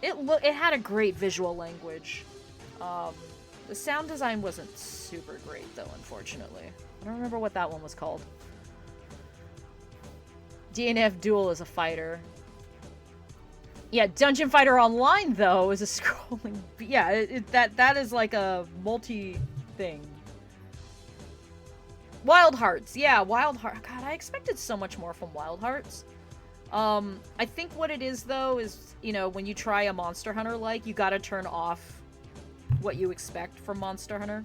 It had a great visual language. Um, the sound design wasn't super great though, unfortunately. I don't remember what that one was called. DNF Duel is a fighter. Yeah, Dungeon Fighter Online though is a scrolling. Yeah, that is like a multi thing. Wild Hearts, yeah, Wild Heart. God, I expected so much more from Wild Hearts. I think what it is though is, you know, when you try a Monster Hunter like, you gotta turn off what you expect from Monster Hunter.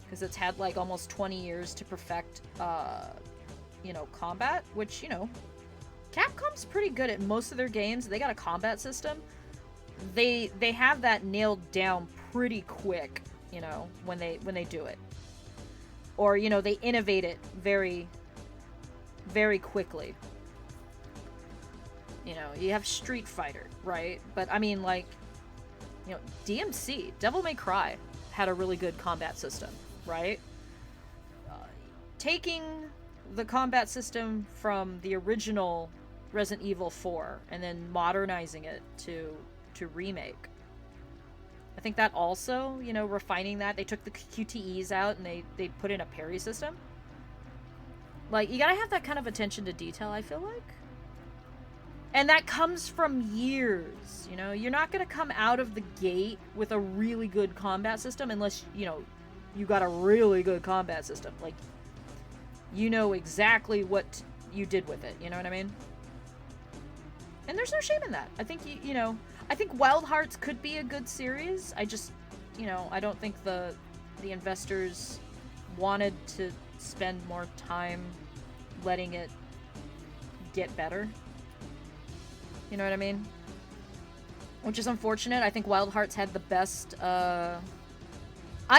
Because it's had like almost 20 years to perfect, you know, combat, which, you know, Capcom's pretty good at most of their games. They got a combat system. They have that nailed down pretty quick, you know, when they do it. Or, you know, they innovate it very, very quickly. You know, you have Street Fighter, right? But I mean, like, you know, DMC, Devil May Cry, had a really good combat system, right? Taking the combat system from the original Resident Evil 4 and then modernizing it to remake. I think that also, you know, refining that. They took the QTEs out and they put in a parry system. Like, you gotta have that kind of attention to detail, I feel like. And that comes from years, you know? You're not gonna come out of the gate with a really good combat system unless, you know, you got a really good combat system. Like, you know exactly what you did with it, you know what I mean? And there's no shame in that. I think, you know, I think Wild Hearts could be a good series. I just, you know, I don't think the investors wanted to spend more time letting it get better. You know what I mean? Which is unfortunate. I think Wild Hearts had the best, I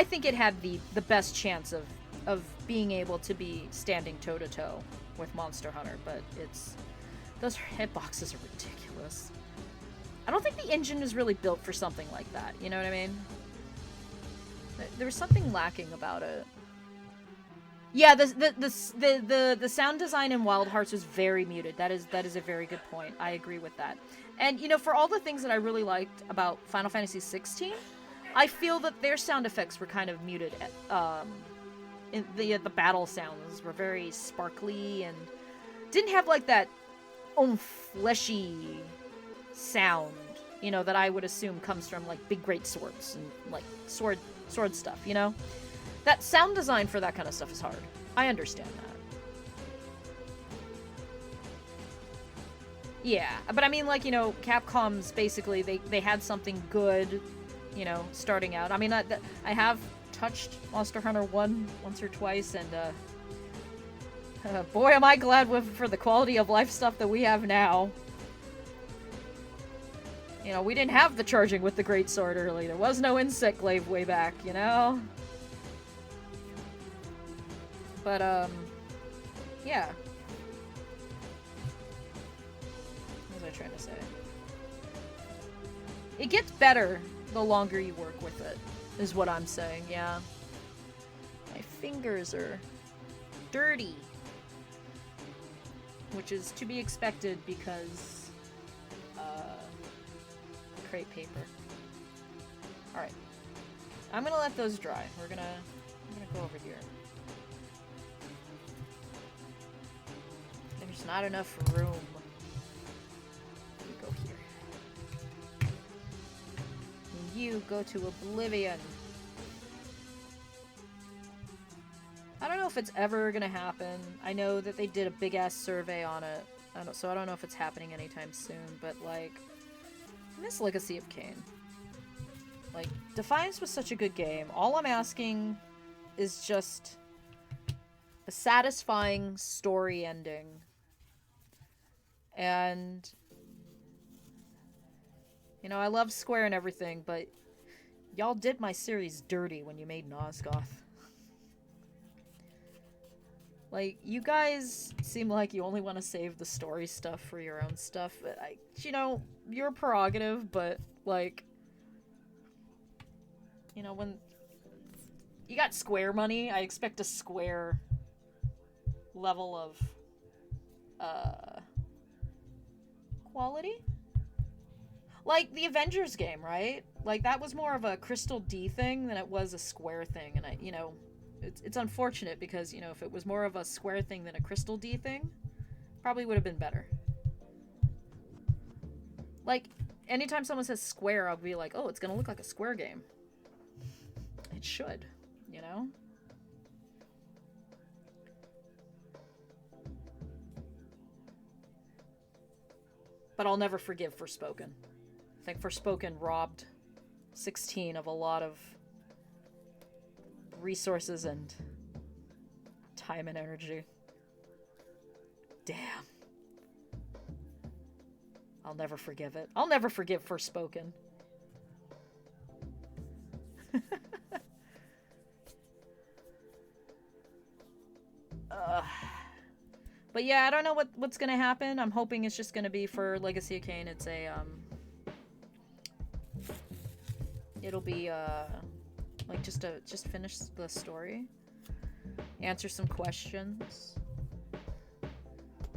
think it had the best chance of being able to be standing toe-to-toe with Monster Hunter, but those hitboxes are ridiculous. I don't think the engine is really built for something like that, you know what I mean? There was something lacking about it. Yeah, the sound design in Wild Hearts was very muted. That is a very good point. I agree with that. And, you know, for all the things that I really liked about Final Fantasy 16, I feel that their sound effects were kind of muted. In the battle sounds were very sparkly and didn't have like that fleshy sound, you know, that I would assume comes from like big great swords and like sword stuff, you know? That sound design for that kind of stuff is hard. I understand that. Yeah, but I mean, like, you know, Capcom's basically, they had something good, you know, starting out. I mean, I have touched Monster Hunter 1 once or twice, and boy, am I glad for the quality of life stuff that we have now. You know, we didn't have the charging with the Great Sword early. There was no insect glaive way back, you know? But, yeah. What was I trying to say? It gets better the longer you work with it, is what I'm saying, yeah. My fingers are dirty. Which is to be expected because, crepe paper. Alright. I'm gonna let those dry. I'm gonna go over here. There's not enough room. You go here. And you go to oblivion. I don't know if it's ever gonna happen. I know that they did a big-ass survey on it. So I don't know if it's happening anytime soon, but, like, I miss Legacy of Kain. Like, Defiance was such a good game. All I'm asking is just a satisfying story ending. And, you know, I love Square and everything, but y'all did my series dirty when you made Nosgoth. Like, you guys seem like you only want to save the story stuff for your own stuff. You know, your prerogative, but, like, you know, when you got Square money, I expect a Square level of, quality? Like the Avengers game, right? Like that was more of a Crystal D thing than it was a Square thing, and it's unfortunate because if it was more of a Square thing than a Crystal D thing, probably would have been better. Like anytime someone says Square, I'll be like, oh, it's gonna look like a Square game. It should, But I'll never forgive Forspoken. I think Forspoken robbed 16 of a lot of resources and time and energy. Damn. I'll never forgive it. I'll never forgive Forspoken. But yeah, I don't know what's gonna happen. I'm hoping it's just gonna be for Legacy of Kain. It's a it'll be like just finish the story, answer some questions,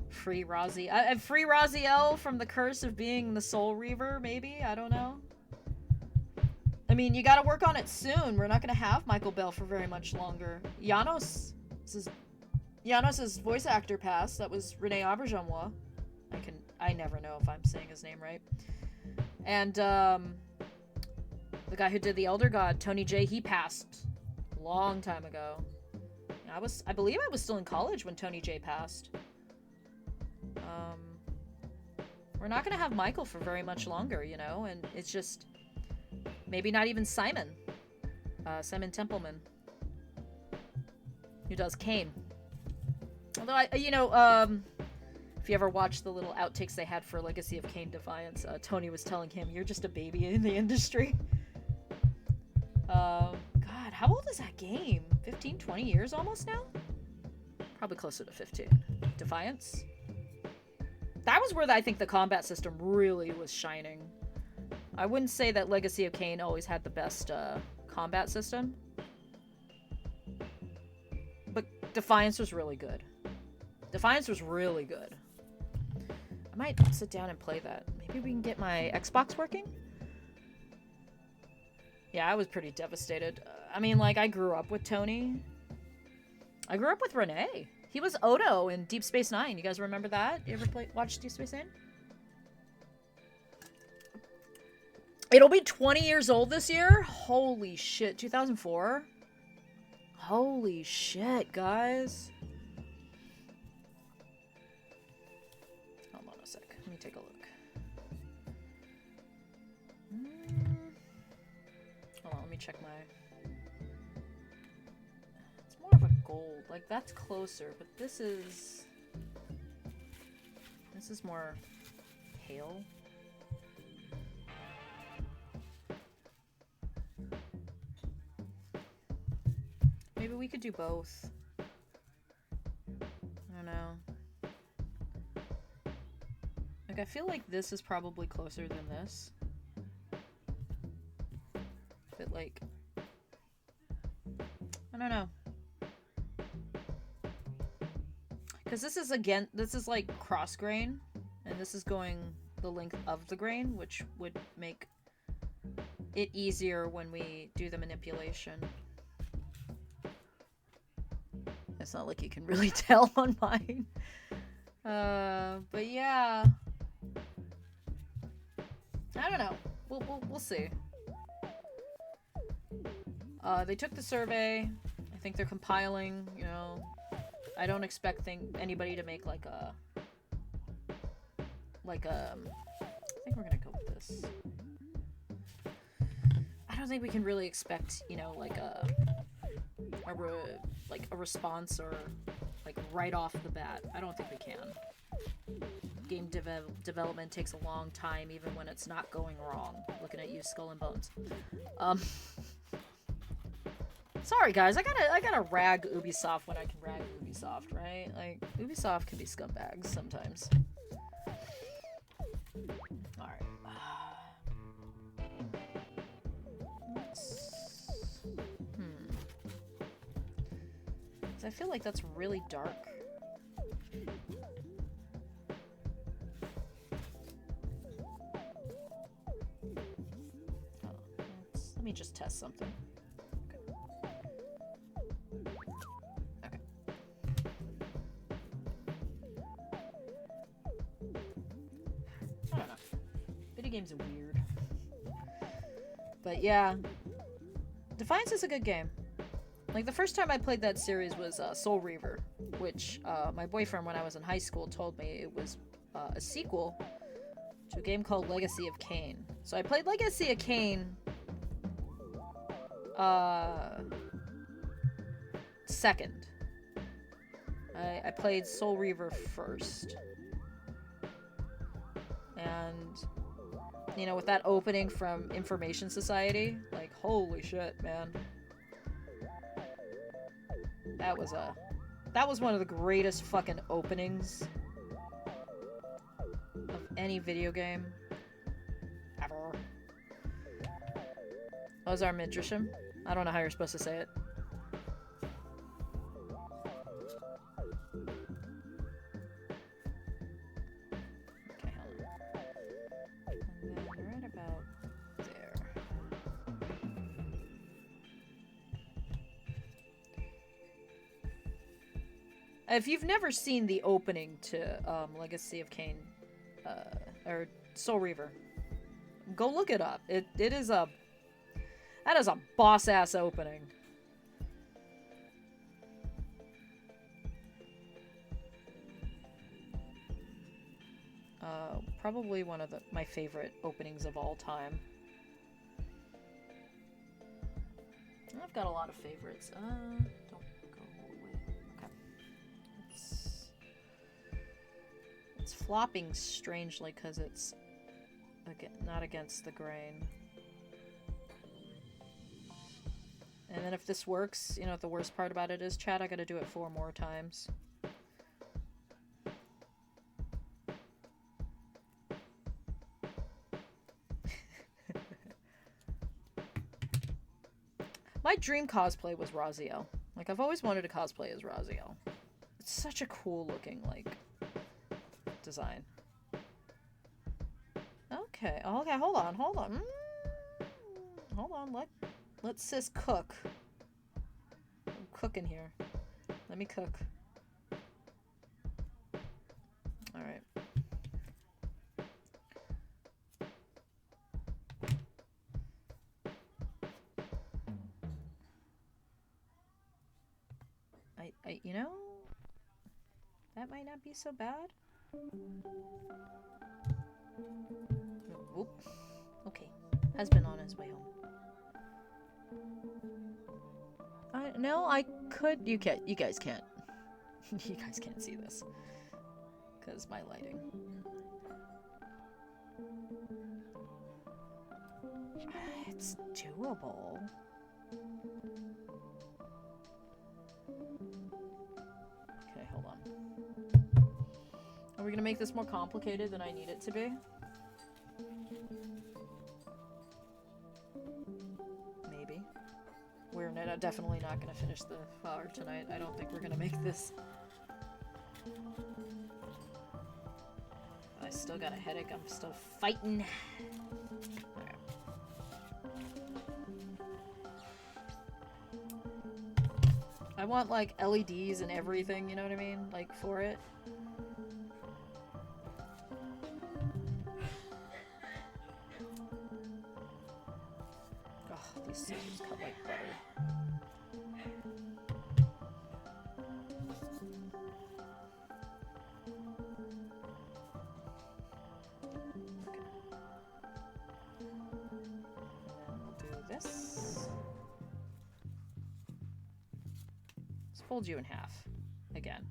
free Raziel from the curse of being the Soul Reaver. Maybe, I don't know. I mean, you got to work on it soon. We're not gonna have Michael Bell for very much longer. Janos's voice actor passed. That was Rene Auberjonois. I never know if I'm saying his name right. And the guy who did the Elder God, Tony J, he passed a long time ago. I believe I was still in college when Tony J passed. We're not gonna have Michael for very much longer, and it's just maybe not even Simon Templeman, who does Kain. Although if you ever watched the little outtakes they had for Legacy of Kain Defiance, Tony was telling him, "You're just a baby in the industry." God, how old is that game? 15, 20 years almost now? Probably closer to 15. Defiance? That was where I think the combat system really was shining. I wouldn't say that Legacy of Kain always had the best combat system, but Defiance was really good. Defiance was really good. I might sit down and play that. Maybe we can get my Xbox working? Yeah, I was pretty devastated. I mean, like, I grew up with Tony. I grew up with Renee. He was Odo in Deep Space Nine. You guys remember that? You ever watch Deep Space Nine? It'll be 20 years old this year? Holy shit. 2004? Holy shit, guys. Hold on a sec. Let me take a look. Hold on, let me check my... It's more of a gold. Like, that's closer, but this is... This is more pale. Maybe we could do both. I don't know. Like, I feel like this is probably closer than this. But, like... I don't know. Because this is like cross grain, and this is going the length of the grain, which would make it easier when we do the manipulation. It's not like you can really tell on mine. But yeah. I don't know. We'll see. They took the survey. I think they're compiling, I don't expect anybody to make like a... I think we're gonna go with this. I don't think we can really expect, like a response or like right off the bat. I don't think we can. Game development takes a long time, even when it's not going wrong. Looking at you, Skull and Bones. Sorry guys, I gotta rag Ubisoft when I can rag Ubisoft, right? Like, Ubisoft can be scumbags sometimes. Alright. I feel like that's really dark. Let me just test something. Okay. I don't know. Video games are weird. But yeah. Defiance is a good game. Like, the first time I played that series was Soul Reaver, which my boyfriend, when I was in high school, told me it was a sequel to a game called Legacy of Kain. So I played Legacy of Kain second. I played Soul Reaver first. And, you know, with that opening from Information Society, like, holy shit, man. That was one of the greatest fucking openings of any video game ever. Ozar Midrashim? I don't know how you're supposed to say it. Okay, hold on. And then right about there. If you've never seen the opening to Legacy of Kain, or Soul Reaver, go look it up. That is a boss-ass opening. Probably one of my favorite openings of all time. I've got a lot of favorites. Don't go away. Okay. It's flopping strangely because it's not against the grain. And then if this works, you know what the worst part about it is, chat, I gotta do it 4 more times. My dream cosplay was Raziel. Like, I've always wanted to cosplay as Raziel. It's such a cool looking, like, design. Okay, okay, hold on. Hold on, let sis cook. I'm cooking here. Let me cook. Alright. You know, that might not be so bad. Whoop. Okay. Husband on his way home. No, I could. You guys can't. You guys can't see this. Because my lighting. It's doable. Okay, hold on. Are we gonna make this more complicated than I need it to be? Maybe. We're definitely not gonna finish the flower tonight. I don't think we're gonna make this. I still got a headache. I'm still fighting. Alright. I want, like, LEDs and everything, you know what I mean? Like, for it. Oh, these scissors cut like butter. Okay. And then we'll do this. Let's fold you in half. Again.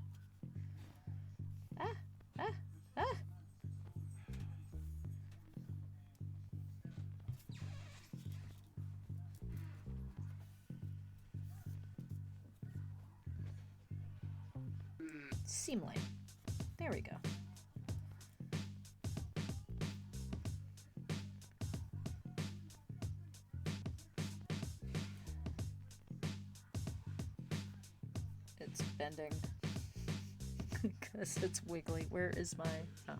Ah! Ah! Ah! Seam line. There we go. It's bending. Because it's wiggly. Where is my... Oh.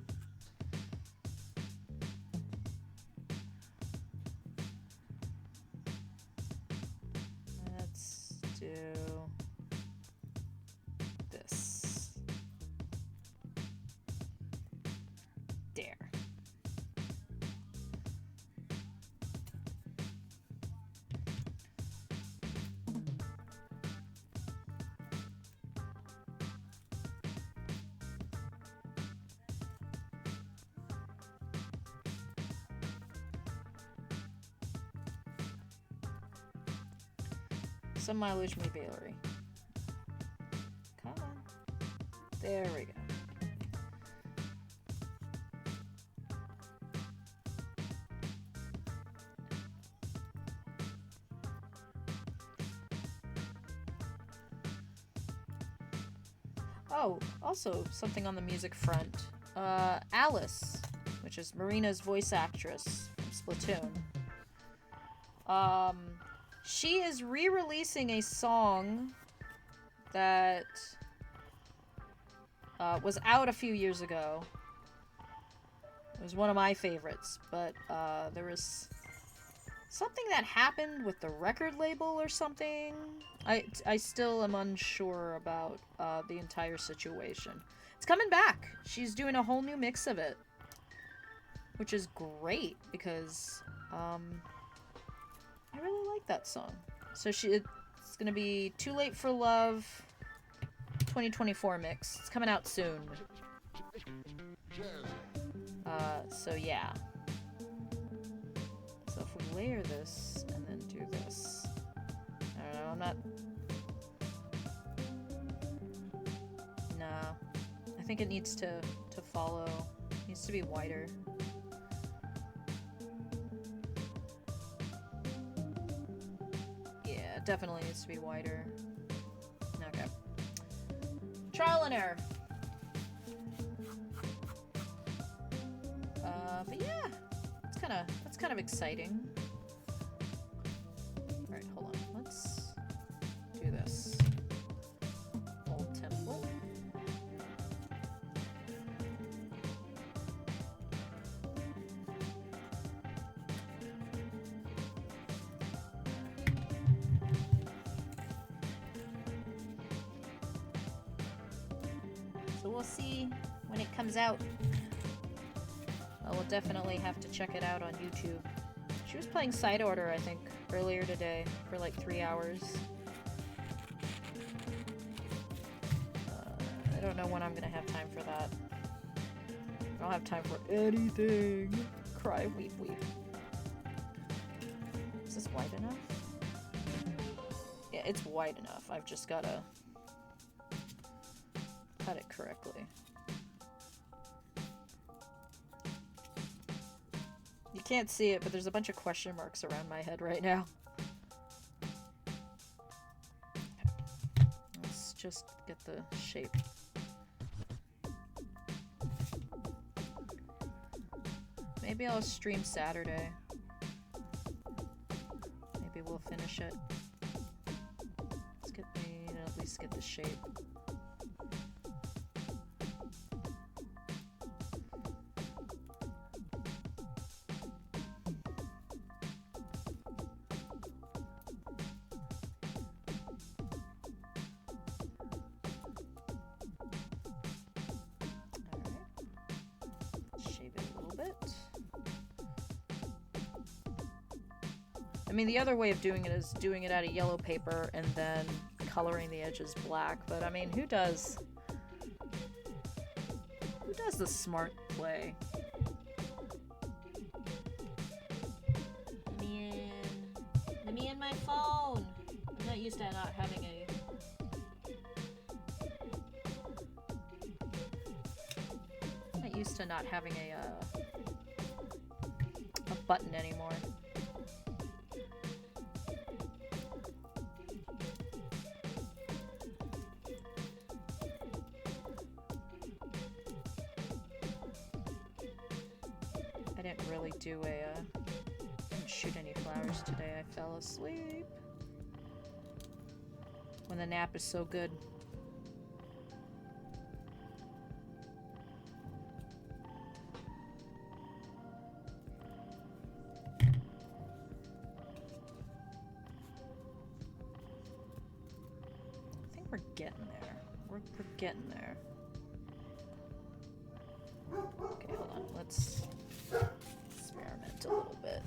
Some mileage may vary. Come on. There we go. Oh, also something on the music front. Alice, which is Marina's voice actress from Splatoon. She is re-releasing a song that was out a few years ago. It was one of my favorites, but there was something that happened with the record label or something. I still am unsure about the entire situation. It's coming back. She's doing a whole new mix of it, which is great because I really like that song. So it's gonna be Too Late for Love 2024 mix. It's coming out soon. So yeah. So if we layer this and then do this, I don't know. I'm not. No, I think it needs to follow. It needs to be wider. Yeah, it definitely needs to be wider. Okay. Trial and error. But yeah, that's kind of exciting. All right, hold on. Let's do this. Old temple. So we'll see when it comes out. We'll definitely have to check it out on YouTube. She was playing Side Order, I think, earlier today for like 3 hours. I don't know when I'm gonna have time for that. I don't have time for anything. Cry, weep, weep. Is this wide enough? Yeah, it's wide enough. I've just gotta cut it correctly. You can't see it, but there's a bunch of question marks around my head right now. Let's just get the shape. Maybe I'll stream Saturday. Maybe we'll finish it. Let's get at least get the shape. I mean, the other way of doing it is doing it out of yellow paper and then coloring the edges black, but I mean, who does the smart play? Let me in my phone! I'm not used to not having a button anymore. Didn't shoot any flowers today. I fell asleep. When the nap is so good. I think we're getting there. We're getting there. Okay, hold on. Let's experiment a little bit.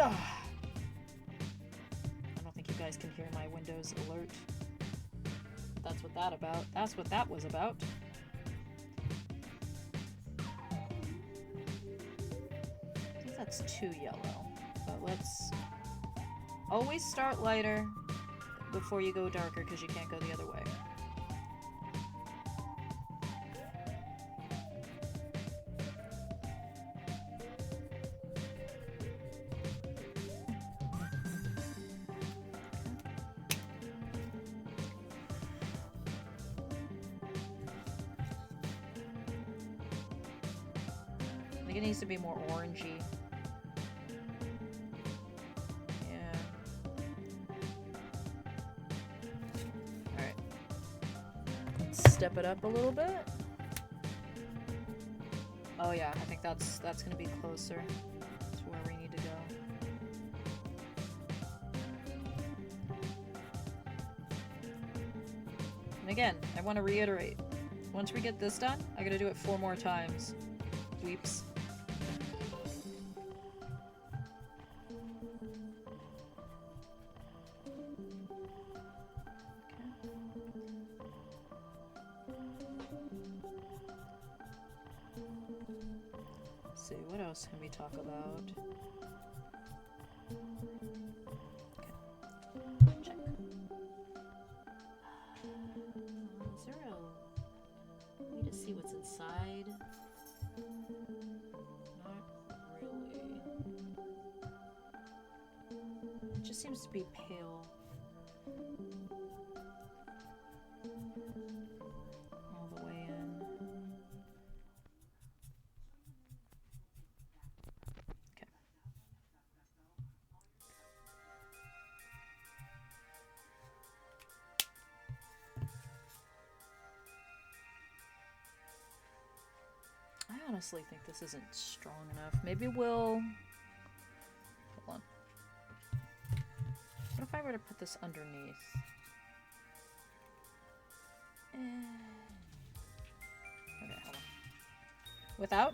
Ugh. I don't think you guys can hear my Windows alert. That's what that about. That's what that was about. I think that's too yellow. But let's always start lighter before you go darker, because you can't go the other way. I think it needs to be more orangey. Yeah. Alright. Let's step it up a little bit. Oh yeah, I think that's gonna be closer to where we need to go. And again, I want to reiterate. Once we get this done, I gotta do it 4 more times. Weeps. Let's see, what else can we talk about? Okay. Check. Is there a way to see what's inside? Not really. It just seems to be pale. All the way in. Okay. I honestly think this isn't strong enough. Maybe we'll... Hold on. What if I were to put this underneath? Okay, hold on. Without?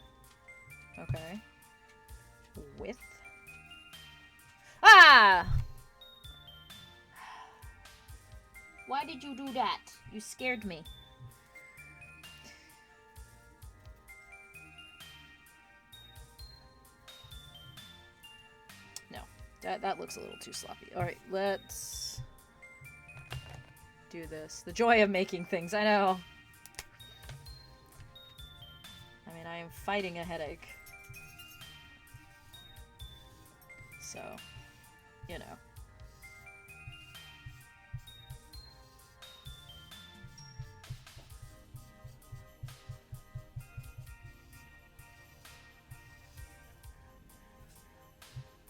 Okay. With? Ah! Why did you do that? You scared me. No, that looks a little too sloppy. Alright, let's do this. The joy of making things, I know. I mean, I am fighting a headache. So, you know.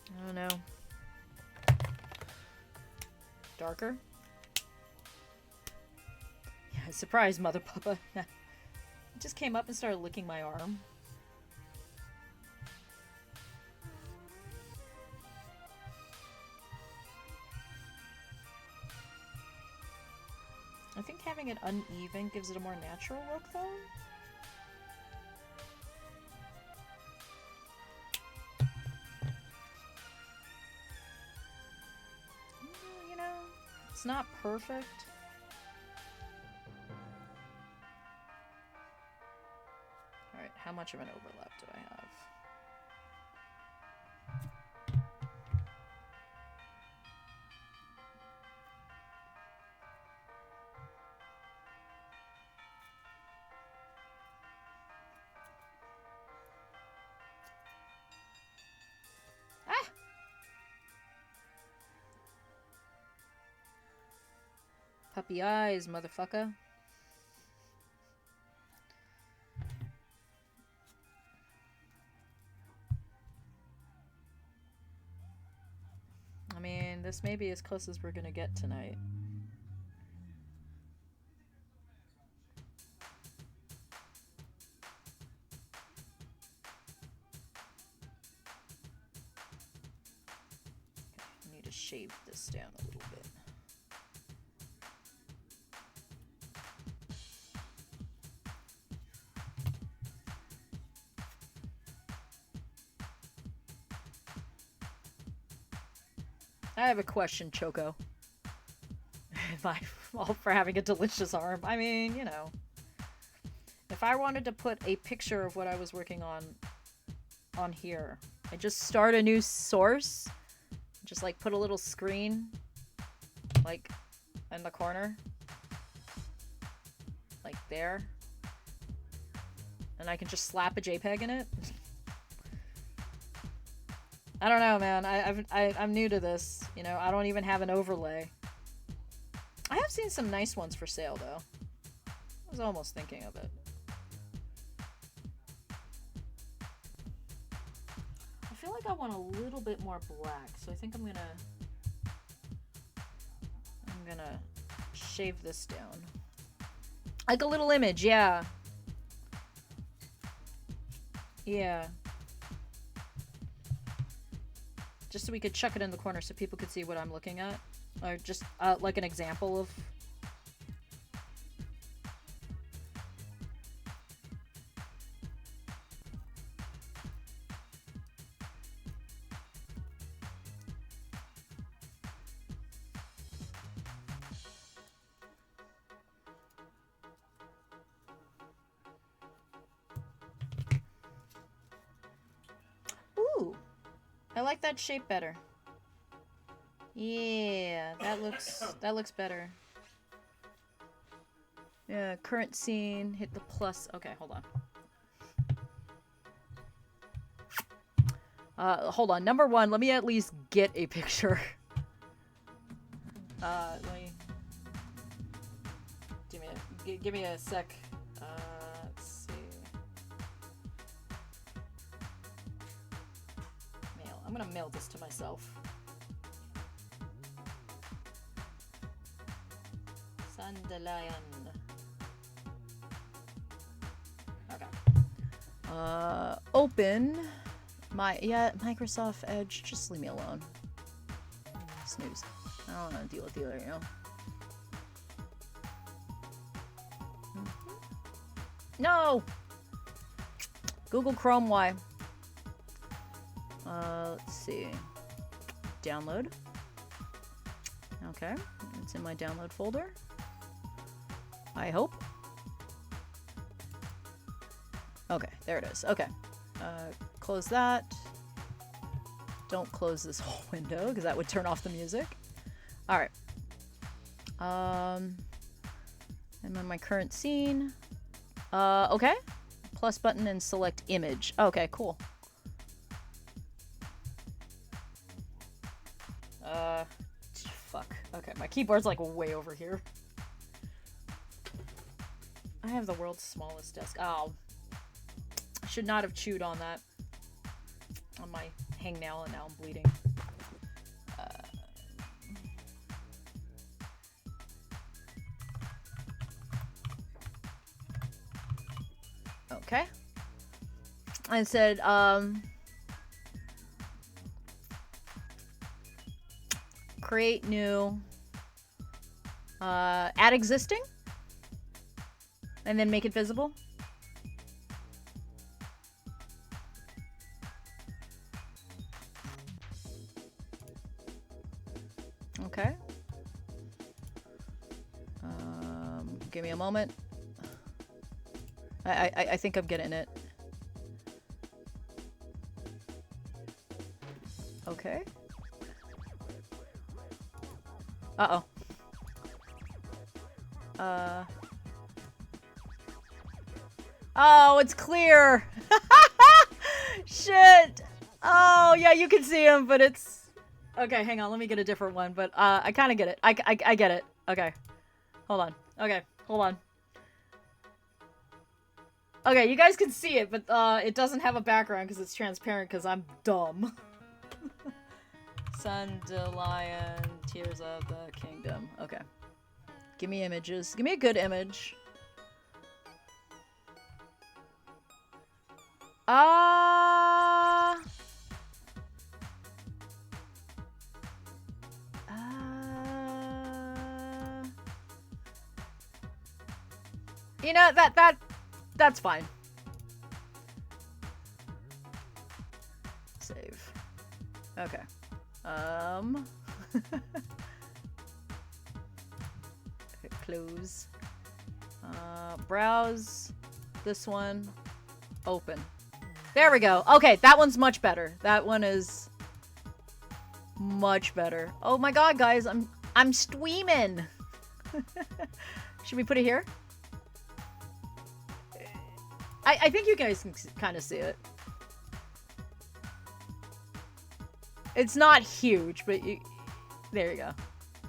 I don't know. Darker? Yeah, surprise, Mother Puppa. It just came up and started licking my arm. I think having it uneven gives it a more natural look, though. You know, it's not perfect. Alright, how much of an overlap do I have? Ah! Puppy eyes, motherfucker. I mean, this may be as close as we're gonna get tonight. Okay, I need to shave this down a little bit. I have a question, Choco. If I all for having a delicious arm. I mean, you know. If I wanted to put a picture of what I was working on here, I just start a new source. Just like put a little screen like in the corner. Like there. And I can just slap a JPEG in it. I don't know, man. I'm new to this. You know, I don't even have an overlay. I have seen some nice ones for sale, though. I was almost thinking of it. I feel like I want a little bit more black, so I think I'm gonna shave this down. Like a little image, yeah. Yeah. Just so we could chuck it in the corner so people could see what I'm looking at. Or just, like an example of... Ooh! I like that shape better. Yeah, that looks better. Yeah, current scene, hit the plus. Okay, hold on. Hold on. Number one, let me at least get a picture. Let me... Give me a sec. Let's see. Mail. I'm gonna mail this to myself. Sundelion. Okay. Open my Microsoft Edge. Just leave me alone. Snooze. I don't want to deal with either, you know. No. Google Chrome. Why? Let's see. Download. Okay, it's in my download folder. I hope. Okay, there it is. Okay. Close that. Don't close this whole window, because that would turn off the music. Alright. I'm on my current scene. Okay. Plus button and select image. Okay, cool. Fuck. Okay, my keyboard's like way over here. I have the world's smallest desk. Oh. I should not have chewed on that. On my hangnail, and now I'm bleeding. Okay. I said, create new, add existing, and then make it visible. Okay. Give me a moment. I think I'm getting it. Okay. Uh-oh. Oh, it's clear! Shit! Oh, yeah, you can see him, but it's... Okay, hang on, let me get a different one, but, I kinda get it. I get it. Okay. Hold on. Okay, hold on. Okay, you guys can see it, but, it doesn't have a background because it's transparent because I'm dumb. Sundelion, Tears of the Kingdom. Okay. Give me images. Give me a good image. You know, that's fine. Save. Okay. Okay, close. Browse. This one. Open. There we go. Okay, that one's much better. That one is much better. Oh my god, guys, I'm streaming. Should we put it here? I think you guys can kind of see it. It's not huge, but there you go.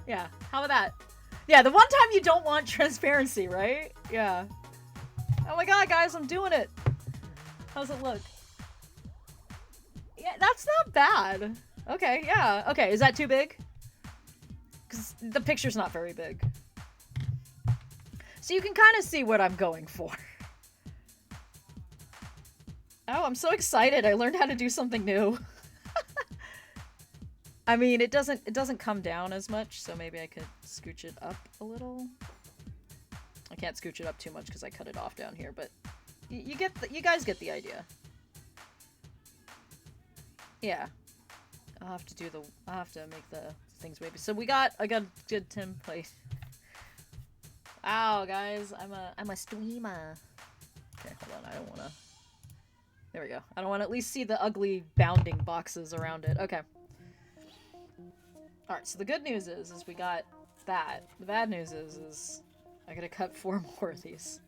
Yeah, how about that? Yeah, the one time you don't want transparency, right? Yeah. Oh my god, guys, I'm doing it. How's it look? Yeah, that's not bad. Okay, yeah. Okay, is that too big? Because the picture's not very big. So you can kind of see what I'm going for. Oh, I'm so excited. I learned how to do something new. I mean, it doesn't come down as much, so maybe I could scooch it up a little. I can't scooch it up too much because I cut it off down here, but you guys get the idea. Yeah. I'll have to make the things wavy. So I got a good template. Ow, guys, I'm a streamer. Okay, hold on, I don't wanna. There we go. I don't want to at least see the ugly bounding boxes around it. Okay. Alright, so the good news is we got that. The bad news is I gotta cut 4 more of these.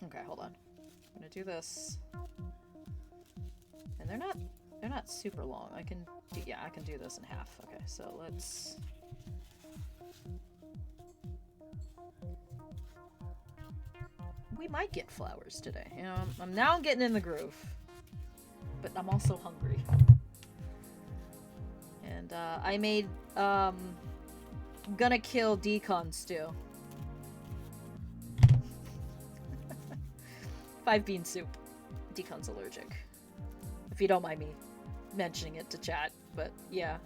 Okay, hold on. I'm gonna do this. And they're not super long. I can do this in half. Okay, so let's... We might get flowers today. You know, I'm now getting in the groove. But I'm also hungry. And I made gonna kill decon stew. 5 bean soup. Decon's allergic. If you don't mind me mentioning it to chat, but yeah.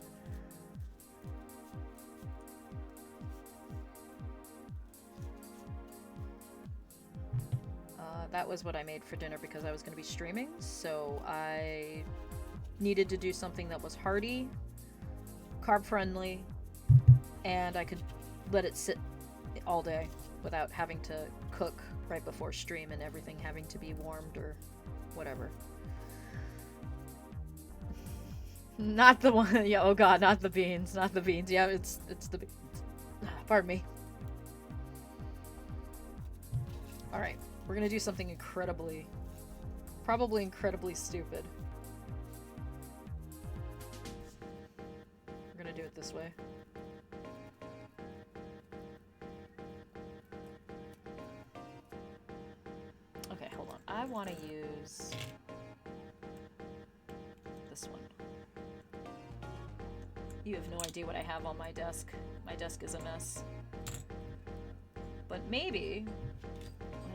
That was what I made for dinner because I was going to be streaming, so I needed to do something that was hearty, carb-friendly, and I could let it sit all day without having to cook right before stream and everything having to be warmed or whatever. Not the one, yeah, oh god, not the beans, not the beans. Yeah, it's the beans. Pardon me. Alright. We're gonna do something probably incredibly stupid. We're gonna do it this way. Okay, hold on. I want to use this one. You have no idea what I have on my desk. My desk is a mess. But maybe...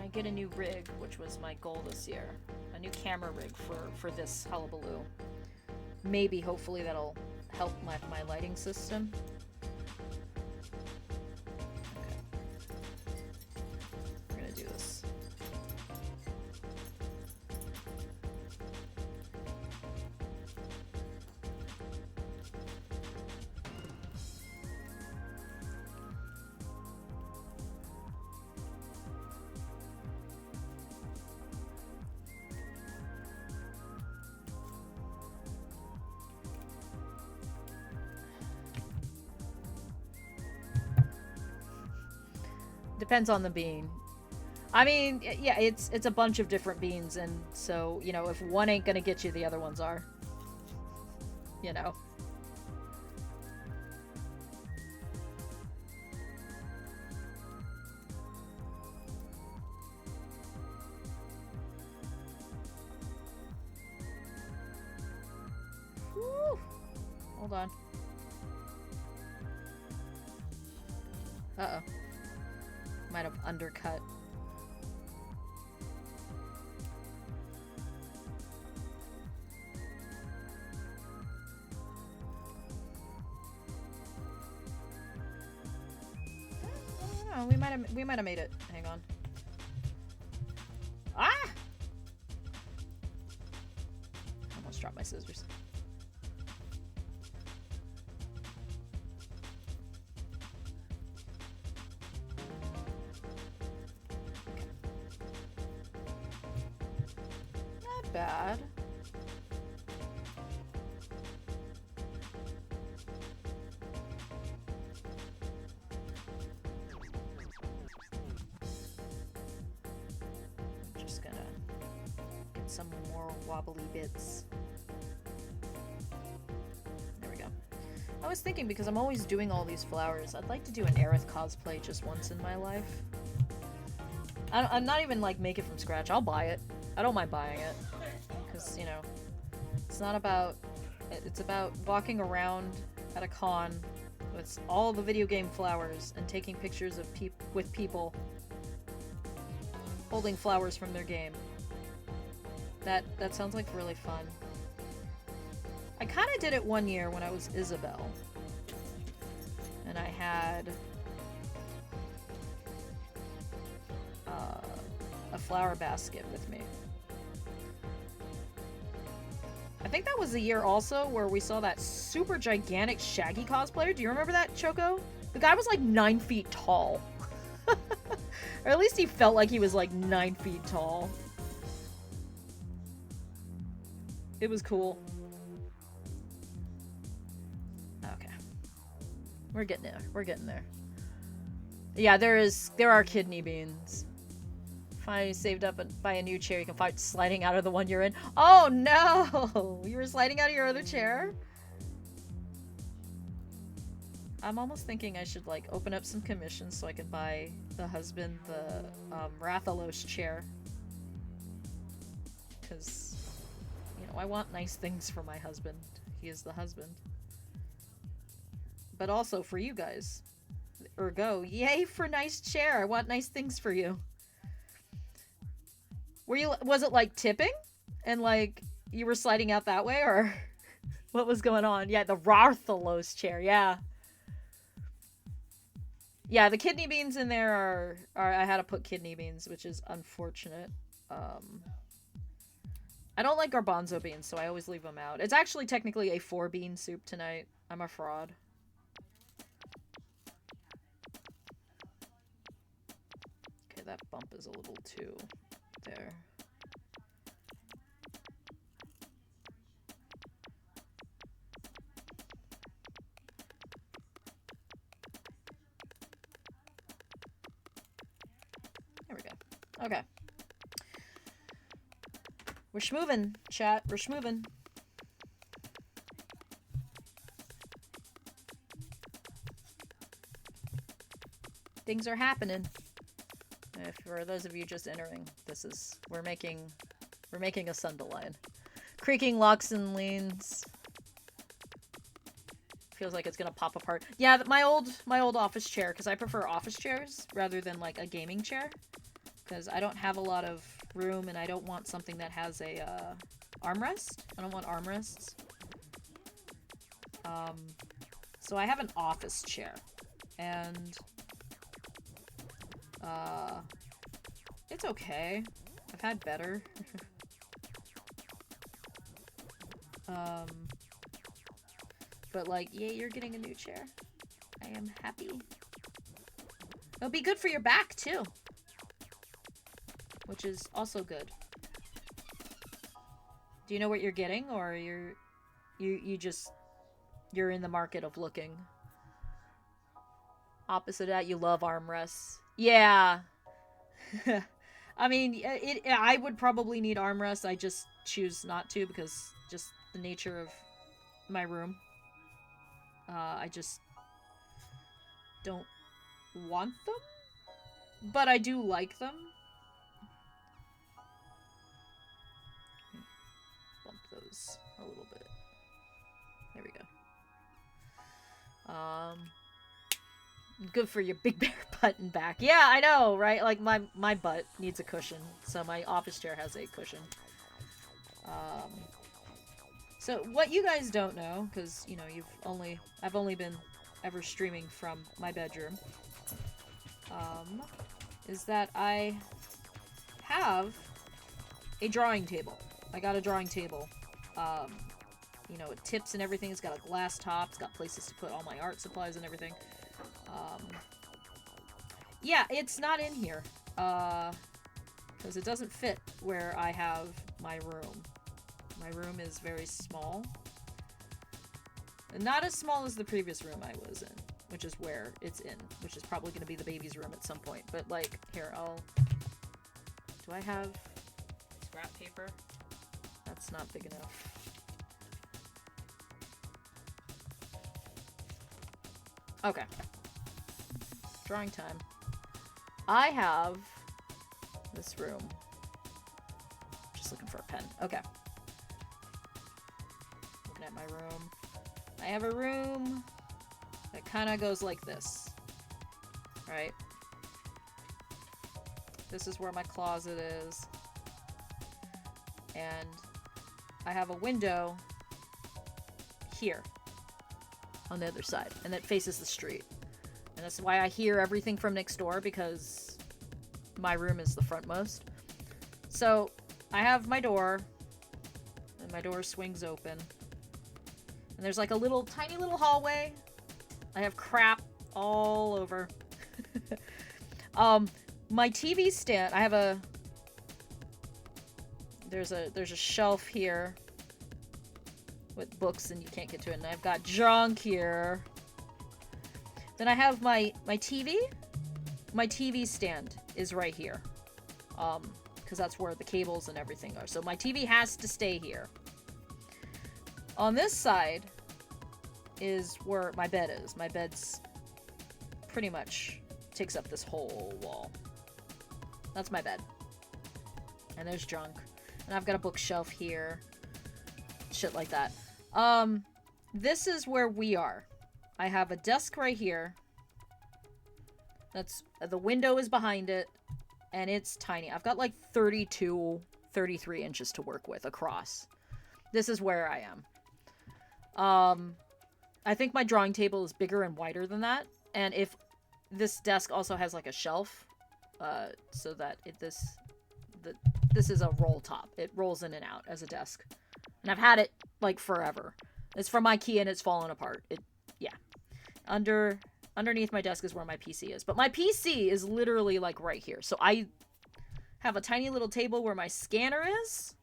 I get a new rig, which was my goal this year. A new camera rig for this hullabaloo. Maybe, hopefully, that'll help my lighting system. Okay. We're gonna do this. Depends on the bean. I mean, yeah, it's a bunch of different beans, and so, you know, if one ain't gonna get you, the other ones are. You know. Whew. Hold on. Uh-oh. Might have undercut. I don't know, we might have made it. Hang on. Ah! Almost dropped my scissors. Not bad. Just gonna get some more wobbly bits. There we go. I was thinking, because I'm always doing all these flowers, I'd like to do an Aerith cosplay just once in my life. I'm not even like make it from scratch. I'll buy it. I don't mind buying it. Because, you know, it's not about... It's about walking around at a con with all the video game flowers and taking pictures of with people holding flowers from their game. That sounds like really fun. I kind of did it one year when I was Isabelle. And I had a flower basket with me. I think that was the year also where we saw that super gigantic Shaggy cosplayer. Do you remember that, Choco? The guy was like 9 feet tall. Or at least he felt like he was like 9 feet tall. It was cool. Okay. We're getting there. We're getting there. Yeah, there are kidney beans. Finally saved up and buy a new chair. You can fight sliding out of the one you're in. Oh no! You were sliding out of your other chair? I'm almost thinking I should like open up some commissions so I can buy the husband the Rathalos chair. Because, you know, I want nice things for my husband. He is the husband. But also for you guys. Ergo, yay for nice chair. I want nice things for you. Was it like tipping? And like you were sliding out that way, or what was going on? Yeah, the Rathalos chair, yeah. Yeah, the kidney beans in there are I had to put kidney beans, which is unfortunate. I don't like garbanzo beans, so I always leave them out. It's actually technically a 4-bean soup tonight. I'm a fraud. Okay, that bump is a little too there. There we go. Okay. We're schmovin', chat. We're schmovin'. Things are happening. For those of you just entering, we're making a sundelion. Creaking locks and leans. Feels like it's gonna pop apart. Yeah, my old office chair, because I prefer office chairs rather than like a gaming chair. Because I don't have a lot of room and I don't want something that has a armrest. I don't want armrests. So I have an office chair. And it's okay. I've had better. But like, yay, you're getting a new chair. I am happy. It'll be good for your back too. Which is also good. Do you know what you're getting, or you're in the market of looking? Opposite of that, you love armrests. Yeah. I mean, I would probably need armrests. I just choose not to because just the nature of my room. I just don't want them, but I do like them. Bump those a little bit. There we go. Good for your big bear butt and back. Yeah, I know, right? Like my butt needs a cushion, so my office chair has a cushion. So what you guys don't know, because you know I've only been ever streaming from my bedroom, is that I have a drawing table. I got a drawing table you know, it tips and everything. It's got a glass top. It's got places to put all my art supplies and everything. Yeah, it's not in here. Because it doesn't fit where I have my room. My room is very small. Not as small as the previous room I was in, which is where it's in, which is probably going to be the baby's room at some point. But, like, here, do I have scrap paper? That's not big enough. Okay. Drawing time. I have this room. Just looking for a pen. Okay. Looking at my room. I have a room that kind of goes like this. Right? This is where my closet is. And I have a window here on the other side. And that faces the street. And that's why I hear everything from next door, because my room is the frontmost. So I have my door, and my door swings open. And there's like a little, tiny little hallway. I have crap all over. My TV stand, I have there's a shelf here with books and you can't get to it. And I've got junk here. Then I have my TV. My TV stand is right here. Because that's where the cables and everything are. So my TV has to stay here. On this side is where my bed is. My bed's pretty much takes up this whole wall. That's my bed. And there's junk. And I've got a bookshelf here. Shit like that. This is where we are. I have a desk right here. That's the window is behind it. And it's tiny. I've got like 32, 33 inches to work with across. This is where I am. I think my drawing table is bigger and wider than that. And if this desk also has like a shelf, so that this is a roll top. It rolls in and out as a desk. And I've had it like forever. It's from IKEA and it's fallen apart. Yeah. Underneath my desk is where my PC is. But my PC is literally like right here. So I have a tiny little table where my scanner is.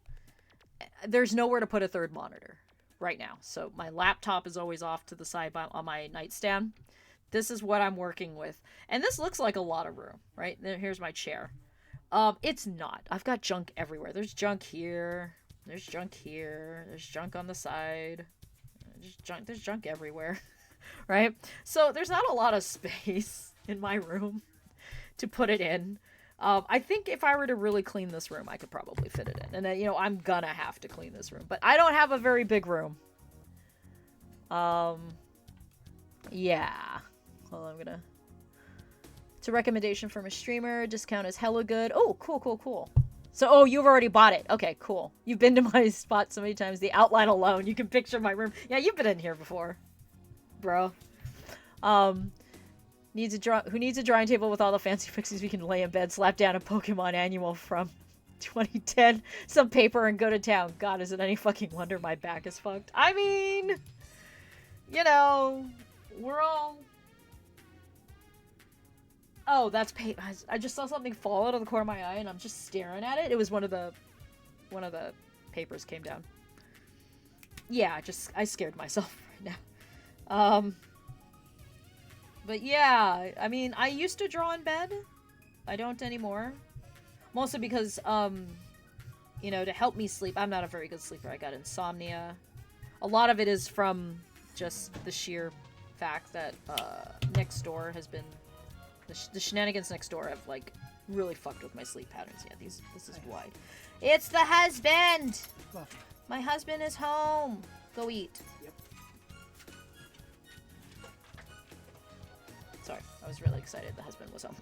There's nowhere to put a third monitor right now. So my laptop is always off to the side on my nightstand. This is what I'm working with. And this looks like a lot of room, right? Here's my chair. It's not. I've got junk everywhere. There's junk here. There's junk here. There's junk on the side. There's junk everywhere. Right? So there's not a lot of space in my room to put it in. I think if I were to really clean this room, I could probably fit it in. And then, I'm gonna have to clean this room. But I don't have a very big room. Yeah. Well, I'm gonna... It's a recommendation from a streamer. Discount is hella good. Oh, cool. So, you've already bought it. Okay, cool. You've been to my spot so many times. The outline alone, you can picture my room. Yeah, you've been in here before, bro. Who needs a drawing table with all the fancy fixings we can lay in bed, slap down a Pokemon annual from 2010, some paper, and go to town. God, is it any fucking wonder my back is fucked? I mean, we're all... Oh, that's I just saw something fall out of the corner of my eye, and I'm just staring at it. It was one of the papers came down. Yeah, I scared myself right now. But yeah, I mean, I used to draw in bed. I don't anymore. Mostly because, to help me sleep. I'm not a very good sleeper. I got insomnia. A lot of it is from just the sheer fact that next door has been... The shenanigans next door have, like, really fucked with my sleep patterns. Yeah, this is wide. It's the husband! Fluffy. My husband is home. Go eat. Yep. Sorry, I was really excited the husband was home.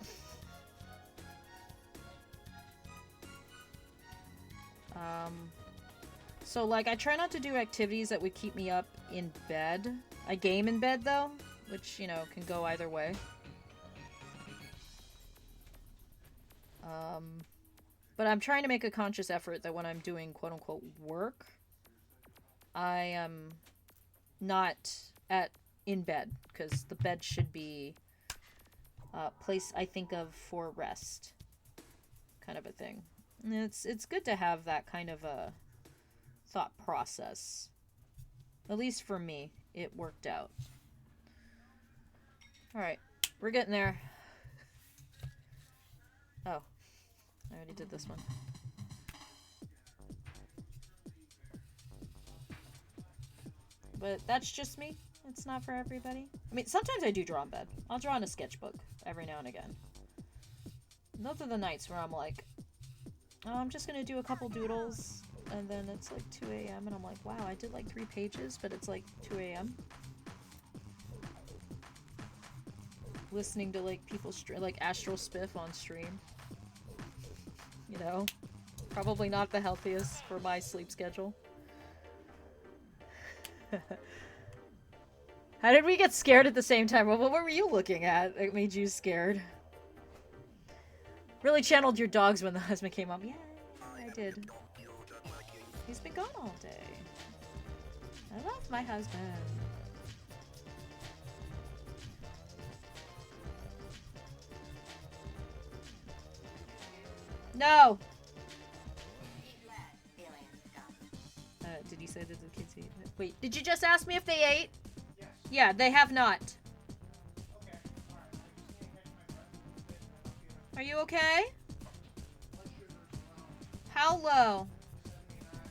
So, like, I try not to do activities that would keep me up in bed. I game in bed, though, which, can go either way. But I'm trying to make a conscious effort that when I'm doing quote-unquote work, I am not in bed, because the bed should be a place I think of for rest, kind of a thing. And it's good to have that kind of a thought process. At least for me, it worked out. Alright, we're getting there. Oh, I already did this one. But that's just me. It's not for everybody. I mean, sometimes I do draw in bed. I'll draw in a sketchbook every now and again. Those are the nights where I'm like, oh, I'm just gonna do a couple doodles, and then it's like 2 a.m. and I'm like, wow, I did like 3 pages, but it's like 2 a.m. Listening to like people like Astral Spiff on stream. You know? Probably not the healthiest for my sleep schedule. How did we get scared at the same time? What were you looking at that made you scared? Really channeled your dogs when the husband came up. Yeah, I did. He's been gone all day. I love my husband. No! Did you say that the kids ate? Wait, did you just ask me if they ate? Yes. Yeah, they have not. Okay. Alright. Are you okay? How low?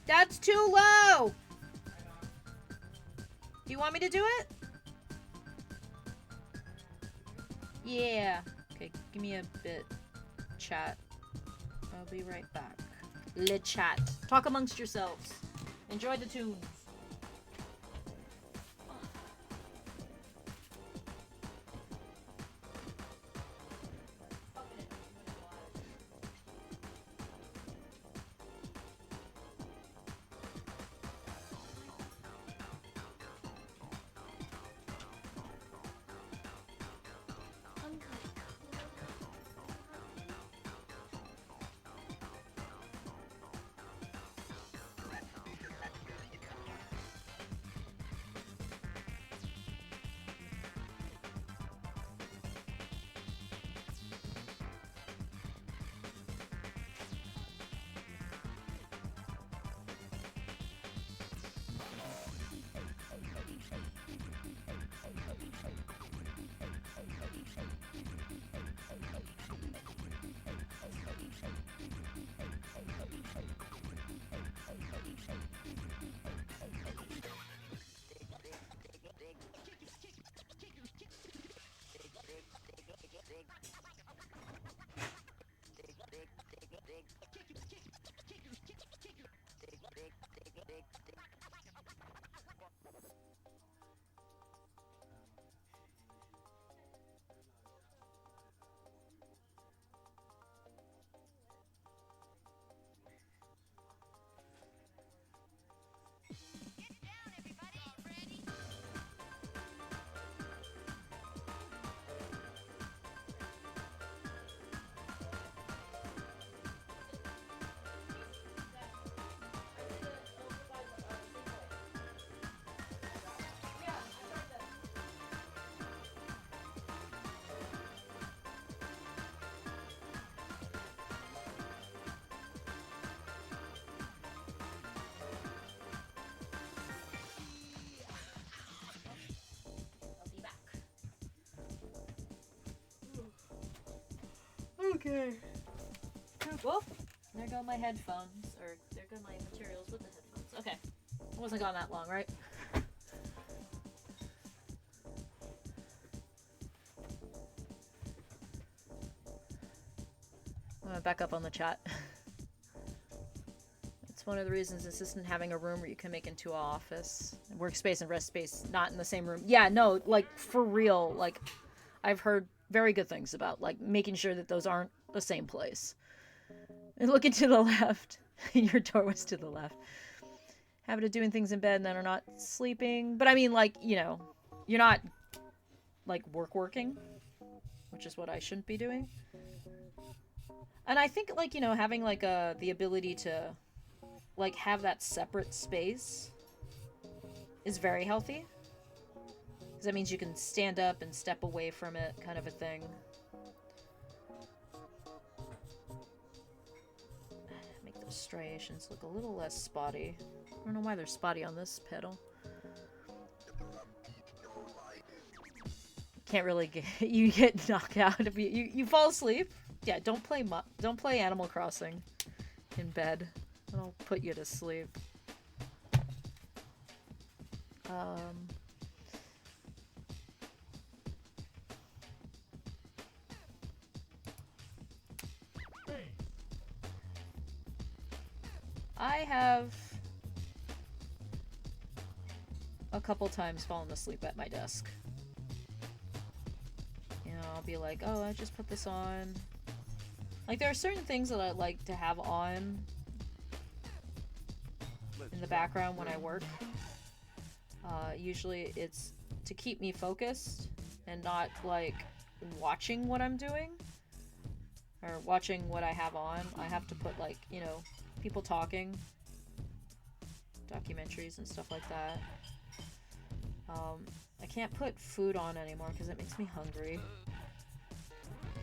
That's too low! Do you want me to do it? Yeah. Okay, give me a bit. Chat. I'll be right back. Le chat. Talk amongst yourselves. Enjoy the tunes. Okay. Well, there go my headphones, or there go my materials with the headphones. Okay. It wasn't gone that long, right? I'm gonna back up on the chat. It's one of the reasons this isn't having a room where you can make into an office. Workspace and rest space not in the same room. Yeah, no, like, for real, like, I've heard very good things about, like, making sure that those aren't the same place. And looking to the left. Your door was to the left. Habit of doing things in bed and then are not sleeping. But I mean, like, you know, you're not, like, working, which is what I shouldn't be doing. And I think, like, you know, having, like, the ability to, like, have that separate space is very healthy. Because that means you can stand up and step away from it, kind of a thing. Make those striations look a little less spotty. I don't know why they're spotty on this pedal. Can't really get you get knocked out if you fall asleep. Yeah, don't play Animal Crossing in bed. It'll put you to sleep. I have a couple times fallen asleep at my desk. You know, I'll be like, oh, I just put this on. Like, there are certain things that I like to have on in the background when I work. Usually it's to keep me focused and not, like, watching what I'm doing. Or watching what I have on. I have to put, like, you know, people talking. Documentaries and stuff like that. I can't put food on anymore because it makes me hungry.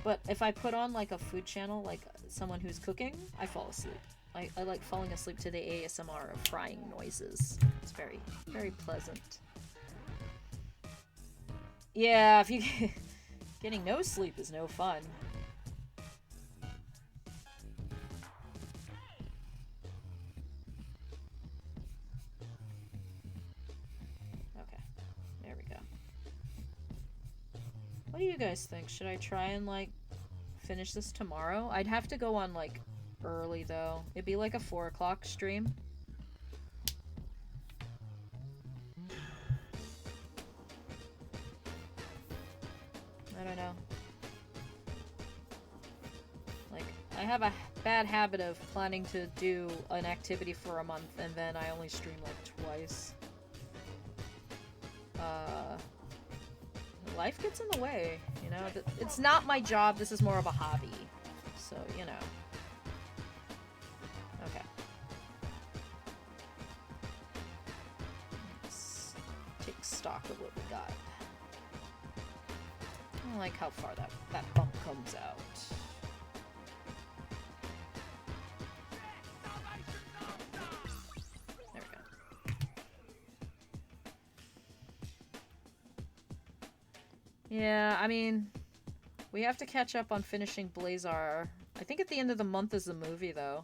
But if I put on, like, a food channel, like someone who's cooking, I fall asleep. I like falling asleep to the ASMR of frying noises. It's very, very pleasant. Yeah, if you... Getting no sleep is no fun. Okay, there we go. What do you guys think? Should I try and, like, finish this tomorrow? I'd have to go on, like, early, though. It'd be like a 4 o'clock stream. I don't know. Like, I have a bad habit of planning to do an activity for a month and then I only stream, like, twice. Life gets in the way, you know? It's not my job, this is more of a hobby. So, you know. Okay. Let's take stock of what we got. I don't like how far that bump comes out. There we go. Yeah, I mean, we have to catch up on finishing Blazar. I think at the end of the month is the movie, though.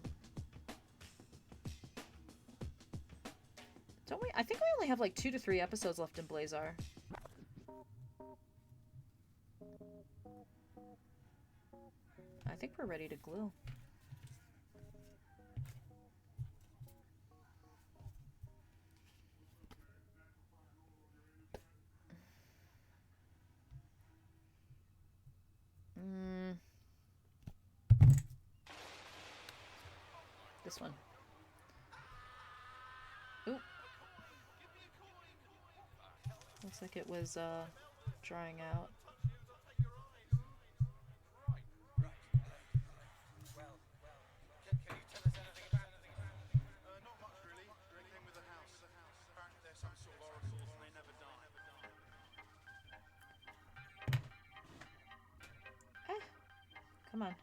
Don't we? I think we only have like 2 to 3 episodes left in Blazar. I think we're ready to glue. This one. Oop. Looks like it was drying out. Come on.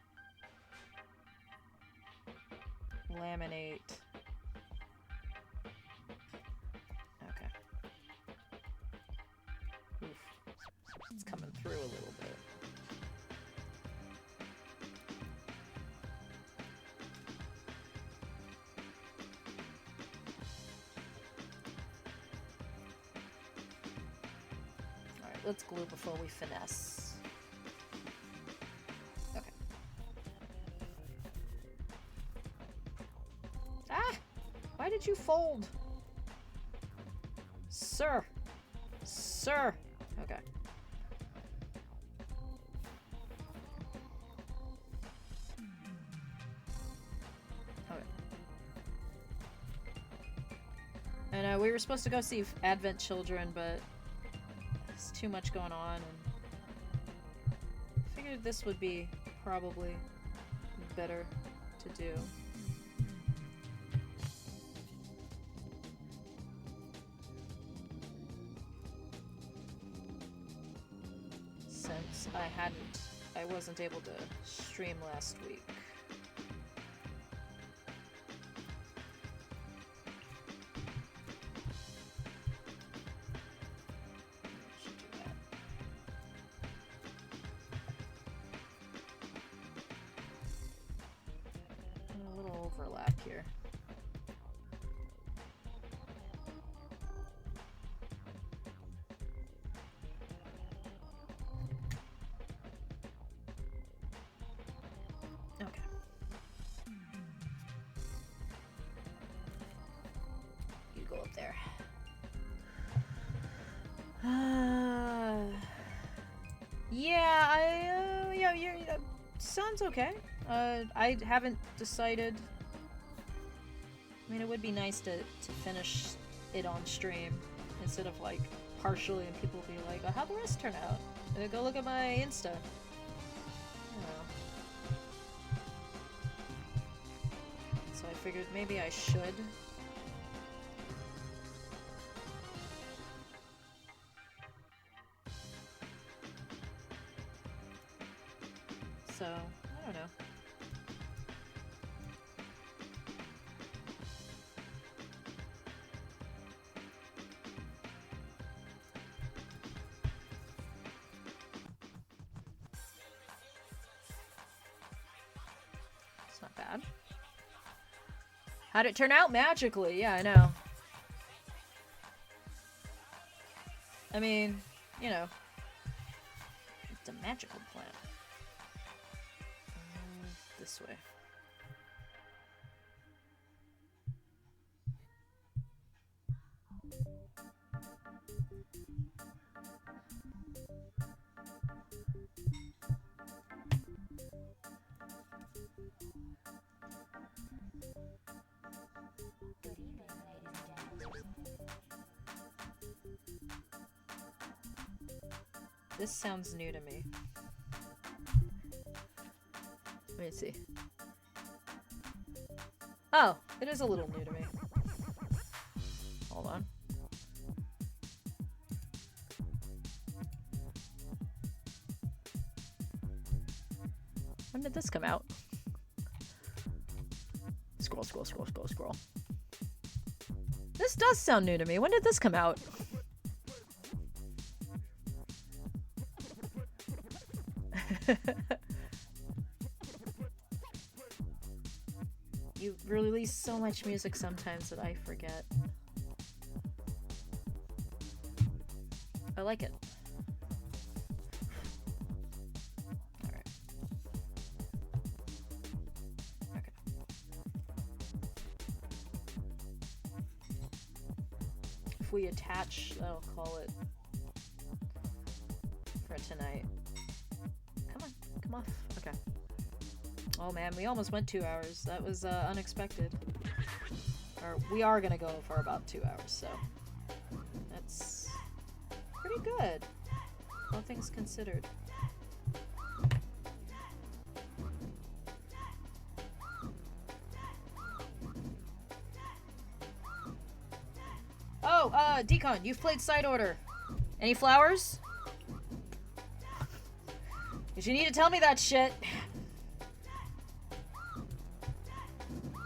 Laminate. Okay. Oof. It's coming through a little bit. Alright, let's glue before we finesse. Why did you fold? Sir. Sir. Okay. Okay. I know, we were supposed to go see Advent Children, but there's too much going on, and I figured this would be probably better to do. I wasn't able to stream last week. Should do that. A little overlap here. There. Yeah, sounds okay. I haven't decided. I mean, it would be nice to finish it on stream instead of like partially, and people be like, "Oh, how'd the rest turn out?" Go look at my Insta. I don't know. So I figured maybe I should. So, I don't know. It's not bad. How'd it turn out? Magically, yeah, I know. I mean, you know, it's a magical plant. This way. This sounds new to me. Let me see. Oh, it is a little new to me. Hold on. When did this come out? Scroll, scroll, scroll, scroll, scroll. This does sound new to me. When did this come out? You release so much music sometimes that I forget. I like it. Alright. Okay. If we attach, that'll call it for tonight. Come on, come off. Okay. Oh man, we almost went 2 hours. That was unexpected. Or we are gonna go for about 2 hours, so that's pretty good, all things considered. Oh, Decon, you've played Side Order. Any flowers? Because you need to tell me that shit.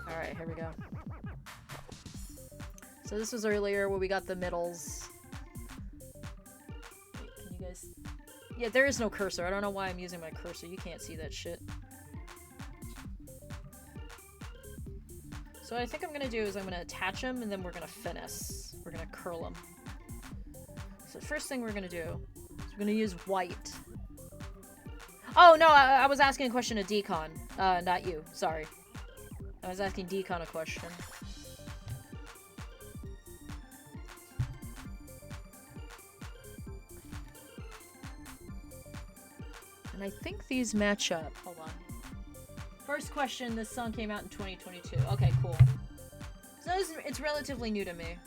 Alright, here we go. So this was earlier where we got the middles. Wait, can you guys... Yeah, there is no cursor. I don't know why I'm using my cursor. You can't see that shit. So what I think I'm gonna do is I'm gonna attach them and then we're gonna finesse. We're gonna curl them. So the first thing we're gonna do is we're gonna use white. Oh no, I was asking a question to Decon. Not you. Sorry. I was asking Decon a question. And I think these match up. Hold on. First question, this song came out in 2022. Okay, cool. So it's relatively new to me.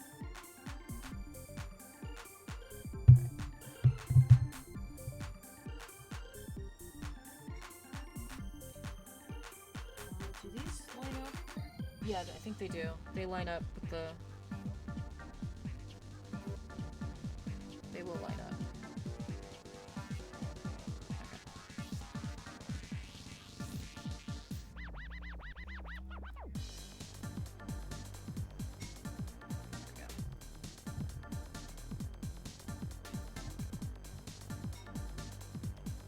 Do these line up? Yeah, I think they do. They line up with the... They will line up. Okay.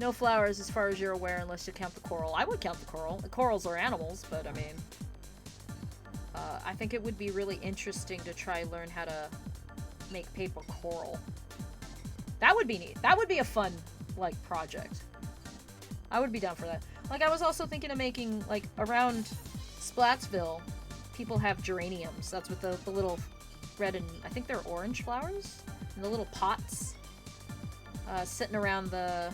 No flowers as far as you're aware unless you count the coral. I would count the coral. The corals are animals, but I mean... I think it would be really interesting to try learn how to make paper coral. That would be neat. That would be a fun, like, project. I would be down for that. Like, I was also thinking of making, like, around Splatsville, people have geraniums. That's what the little red and, I think they're orange flowers? In the little pots. Sitting around the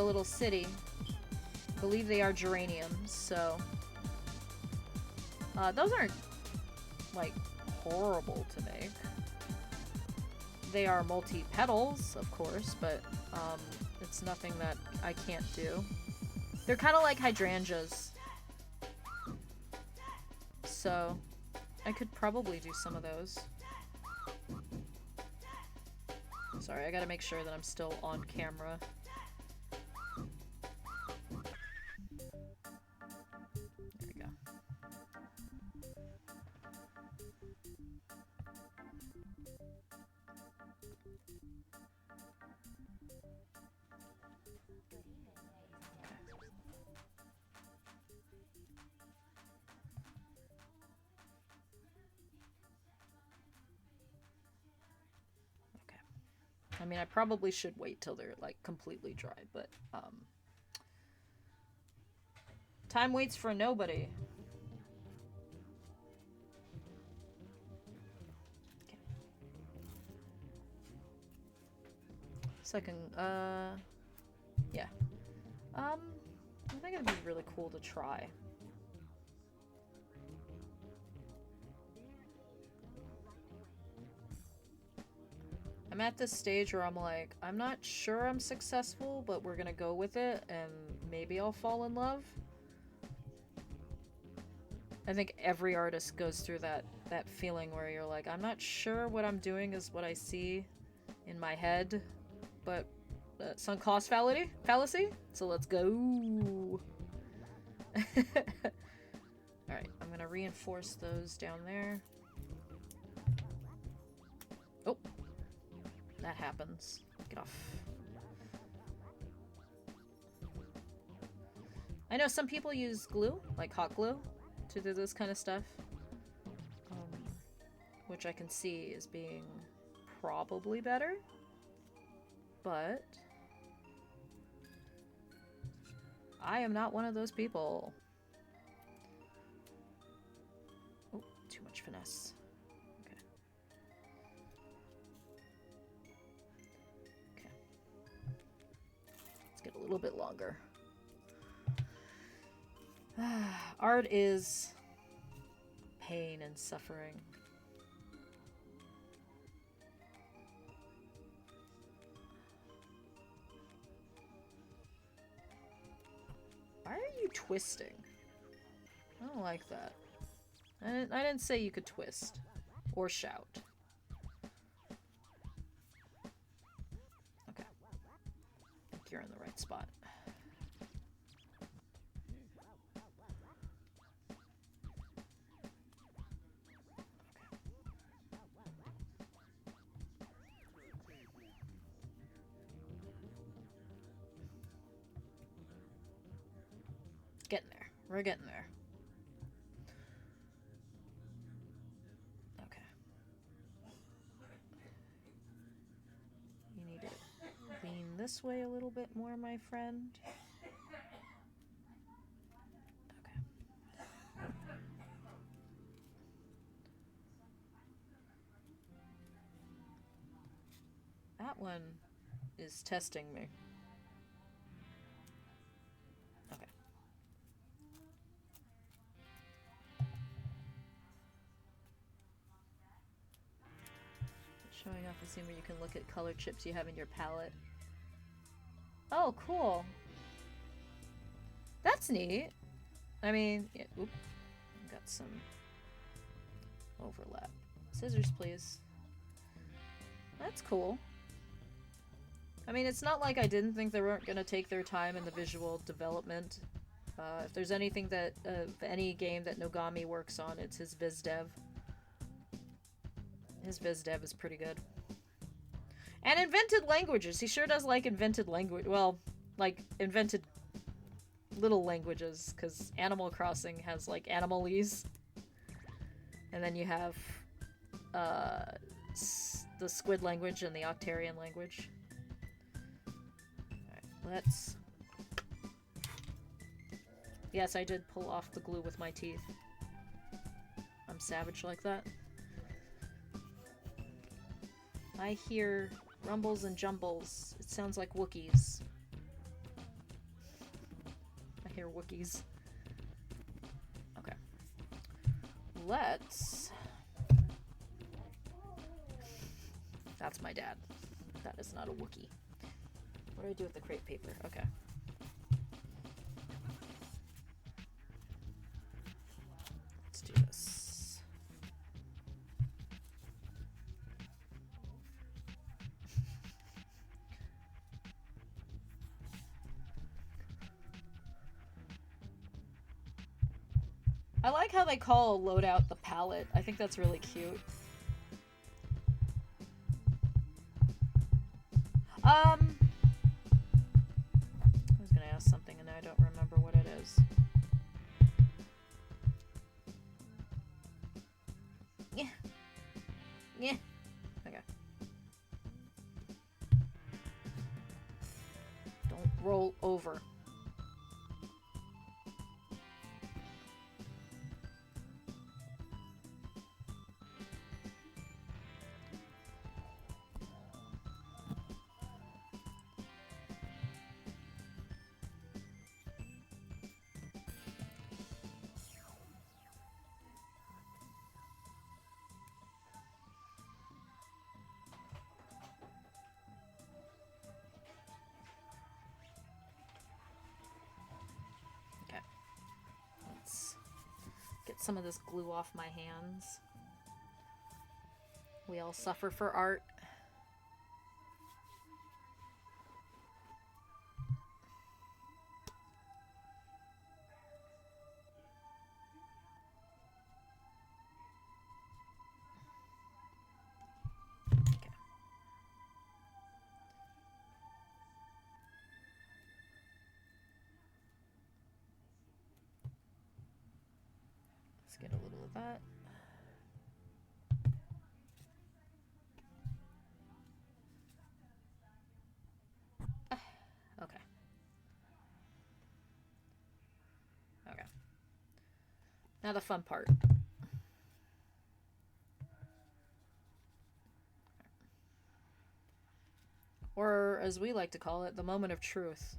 little city. I believe they are geraniums, so... those aren't, like, horrible to make. They are multi-petals, of course, but, it's nothing that I can't do. They're kind of like hydrangeas. So, I could probably do some of those. Sorry, I gotta make sure that I'm still on camera. There we go. I mean, I probably should wait till they're, like, completely dry, but, time waits for nobody. Okay. Second, yeah. I think it'd be really cool to try. I'm at this stage where I'm like, I'm not sure I'm successful, but we're gonna go with it, and maybe I'll fall in love. I think every artist goes through that feeling where you're like, I'm not sure what I'm doing is what I see in my head, but sunk cost fallacy? So let's go. Alright, I'm gonna reinforce those down there. Oh. That happens. Get off. I know some people use glue, like hot glue, to do this kind of stuff. Which I can see as being probably better. But I am not one of those people. Oh, too much finesse. Get a little bit longer. Art is pain and suffering. Why are you twisting? I don't like that. I didn't say you could twist or shout. You're in the right spot. Getting there. We're getting there. Okay. You need to lean this way a little bit more, my friend. Okay. That one is testing me. Okay. Showing off the scene where you can look at color chips you have in your palette. Oh, cool. That's neat. I mean, yeah, oop. Got some overlap. Scissors, please. That's cool. I mean, it's not like I didn't think they weren't gonna take their time in the visual development. If there's anything that, any game that Nogami works on, it's his viz dev. His viz dev is pretty good. And invented languages. He sure does like invented language. Well, like invented little languages, because Animal Crossing has like Animalese. And then you have the Squid language and the Octarian language. Alright, let's... Yes, I did pull off the glue with my teeth. I'm savage like that. I hear rumbles and jumbles. It sounds like Wookiees. I hear Wookiees. Okay. Let's... That's my dad. That is not a Wookiee. What do I do with the crepe paper? Okay. Let's do this. I like how they call loadout the palette. I think that's really cute. I was gonna ask something and I don't remember what it is. Yeah. Yeah. Okay. Don't roll over. Get some of this glue off my hands. We all suffer for art. Okay. Let's get a little of that. Okay. Okay. Now the fun part. Or, as we like to call it, the moment of truth.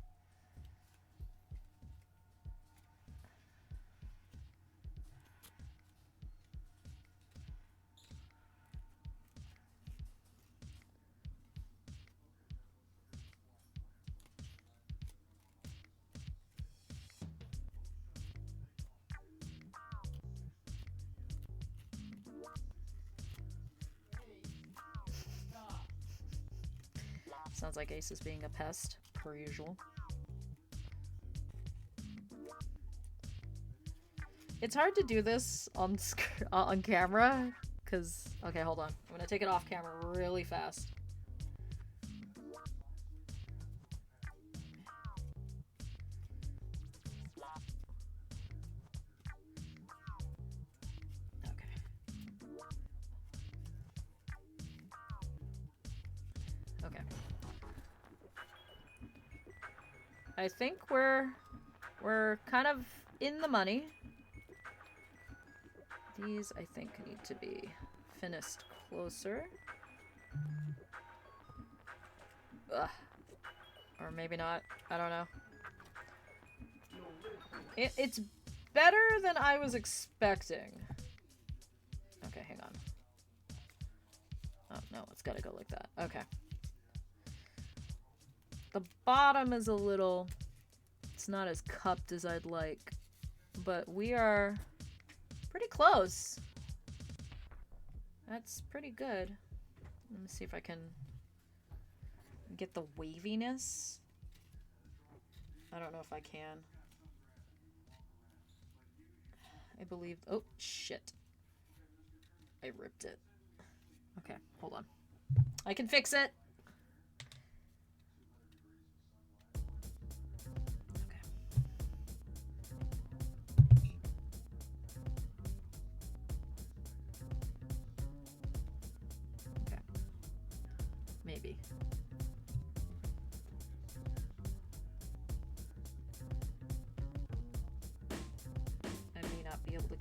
Sounds like Ace is being a pest, per usual. It's hard to do this on camera, because... Okay, hold on. I'm gonna take it off camera really fast. Okay. I think we're kind of in the money. These, I think, need to be finished closer. Ugh. Or maybe not. I don't know. It's better than I was expecting. Okay, hang on. Oh, no, it's gotta go like that. Okay. The bottom is a little... It's not as cupped as I'd like. But we are pretty close. That's pretty good. Let me see if I can get the waviness. I don't know if I can. I believe... Oh, shit. I ripped it. Okay, hold on. I can fix it.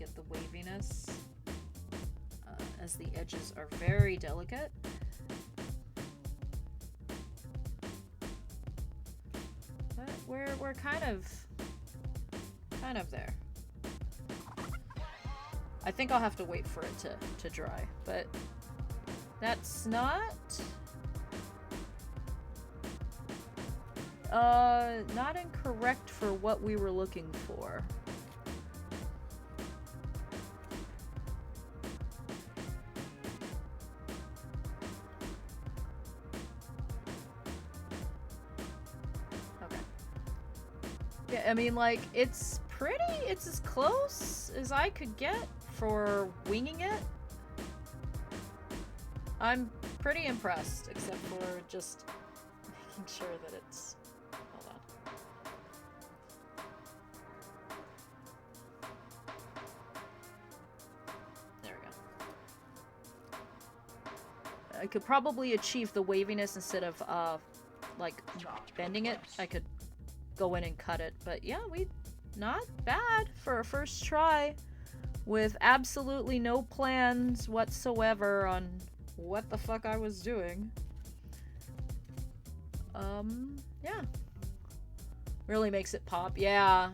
get the waviness, as the edges are very delicate. But we're kind of there. I think I'll have to wait for it to dry, but that's not incorrect for what we were looking for. Okay. Yeah, I mean, like, it's as close as I could get for winging it. I'm pretty impressed, except for just making sure that it's... Hold on. There we go. I could probably achieve the waviness instead of, like, bending it. I could go in and cut it, but yeah, not bad for a first try with absolutely no plans whatsoever on what the fuck I was doing. Yeah. Really makes it pop. Yeah.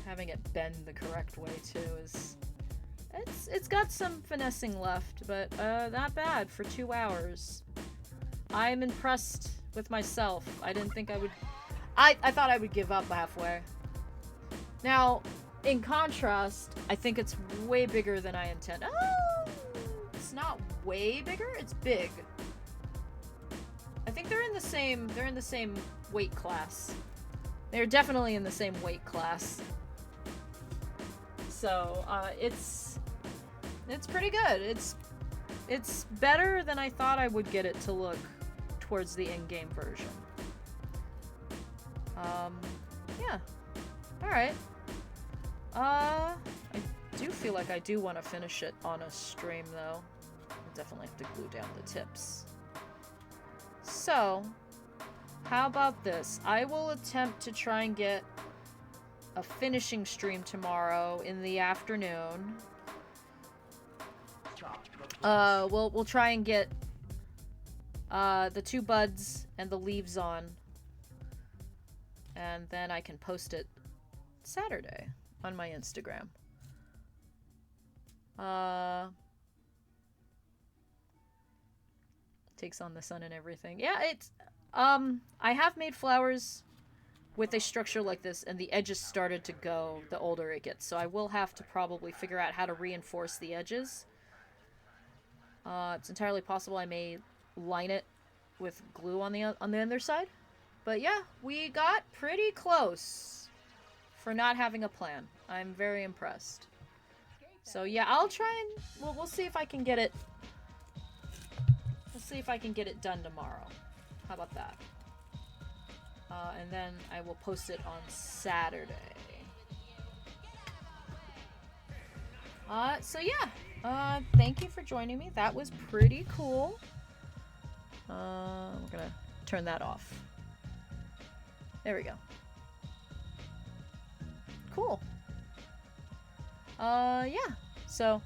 Having it bend the correct way too is... It's got some finessing left, but not bad for 2 hours. I'm impressed with myself. I didn't think I would... I thought I would give up halfway. Now, in contrast, I think it's way bigger than I intend. Oh! It's not way bigger, it's big. I think they're in the same weight class. They're definitely in the same weight class. So, it's pretty good. It's better than I thought I would get it to look towards the in-game version. Yeah. Alright. I do feel like I do want to finish it on a stream, though. I'll definitely have to glue down the tips. So, how about this? I will attempt to try and get a finishing stream tomorrow in the afternoon. We'll try and get the 2 buds and the leaves on, and then I can post it Saturday on my Instagram. Takes on the sun and everything. Yeah, it's I have made flowers with a structure like this, and the edges started to go the older it gets, so I will have to probably figure out how to reinforce the edges. It's entirely possible I may line it with glue on the underside. But yeah, we got pretty close for not having a plan. I'm very impressed. So yeah, I'll try and we'll see if I can get it. We'll see if I can get it done tomorrow. How about that? And then I will post it on Saturday. So yeah. Thank you for joining me. That was pretty cool. We're gonna turn that off. There we go. Cool. Yeah. So,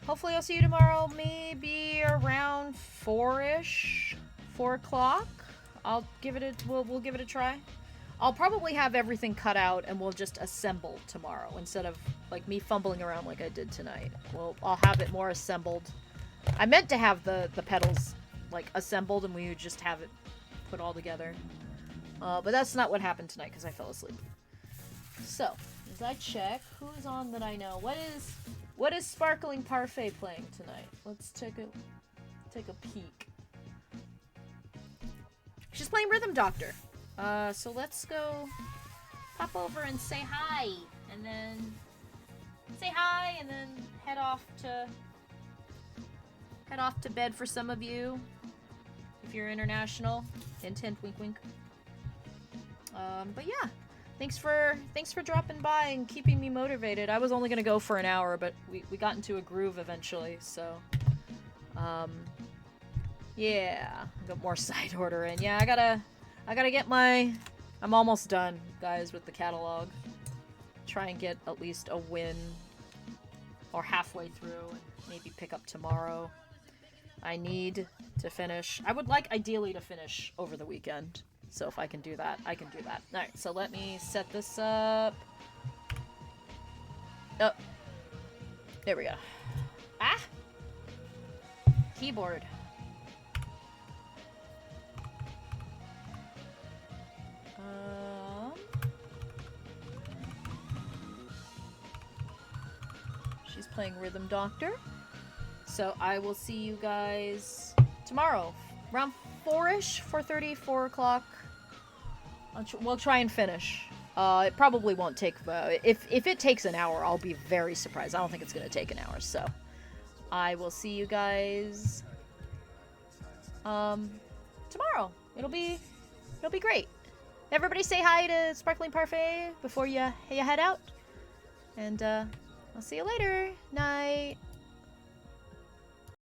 hopefully I'll see you tomorrow, maybe around 4-ish. 4 o'clock. I'll give it a... We'll give it a try. I'll probably have everything cut out and we'll just assemble tomorrow instead of, like, me fumbling around like I did tonight. I'll have it more assembled. I meant to have the pedals, like, assembled and we would just have it put all together. But that's not what happened tonight because I fell asleep. So, as I check, who's on that I know? What is Sparkling Parfait playing tonight? Let's take a peek. She's playing Rhythm Doctor. So let's go pop over and say hi, and then head off to bed for some of you, if you're international. Hint, hint, wink, wink. But yeah, thanks for dropping by and keeping me motivated. I was only gonna go for an hour, but we got into a groove eventually, so yeah, got more side order in. Yeah, I gotta get my... I'm almost done, guys, with the catalog. Try and get at least a win. Or halfway through, and maybe pick up tomorrow. I need to finish. I would like, ideally, to finish over the weekend. So if I can do that, I can do that. Alright, so let me set this up. Oh. There we go. Ah! Keyboard. She's playing Rhythm Doctor. So I will see you guys tomorrow. Around 4-ish, 4:30, 4 o'clock. We'll try and finish. It probably won't take... if it takes an hour, I'll be very surprised. I don't think it's going to take an hour, so... I will see you guys... tomorrow. It'll be great. Everybody say hi to Sparkling Parfait before you head out. And, I'll see you later. Night.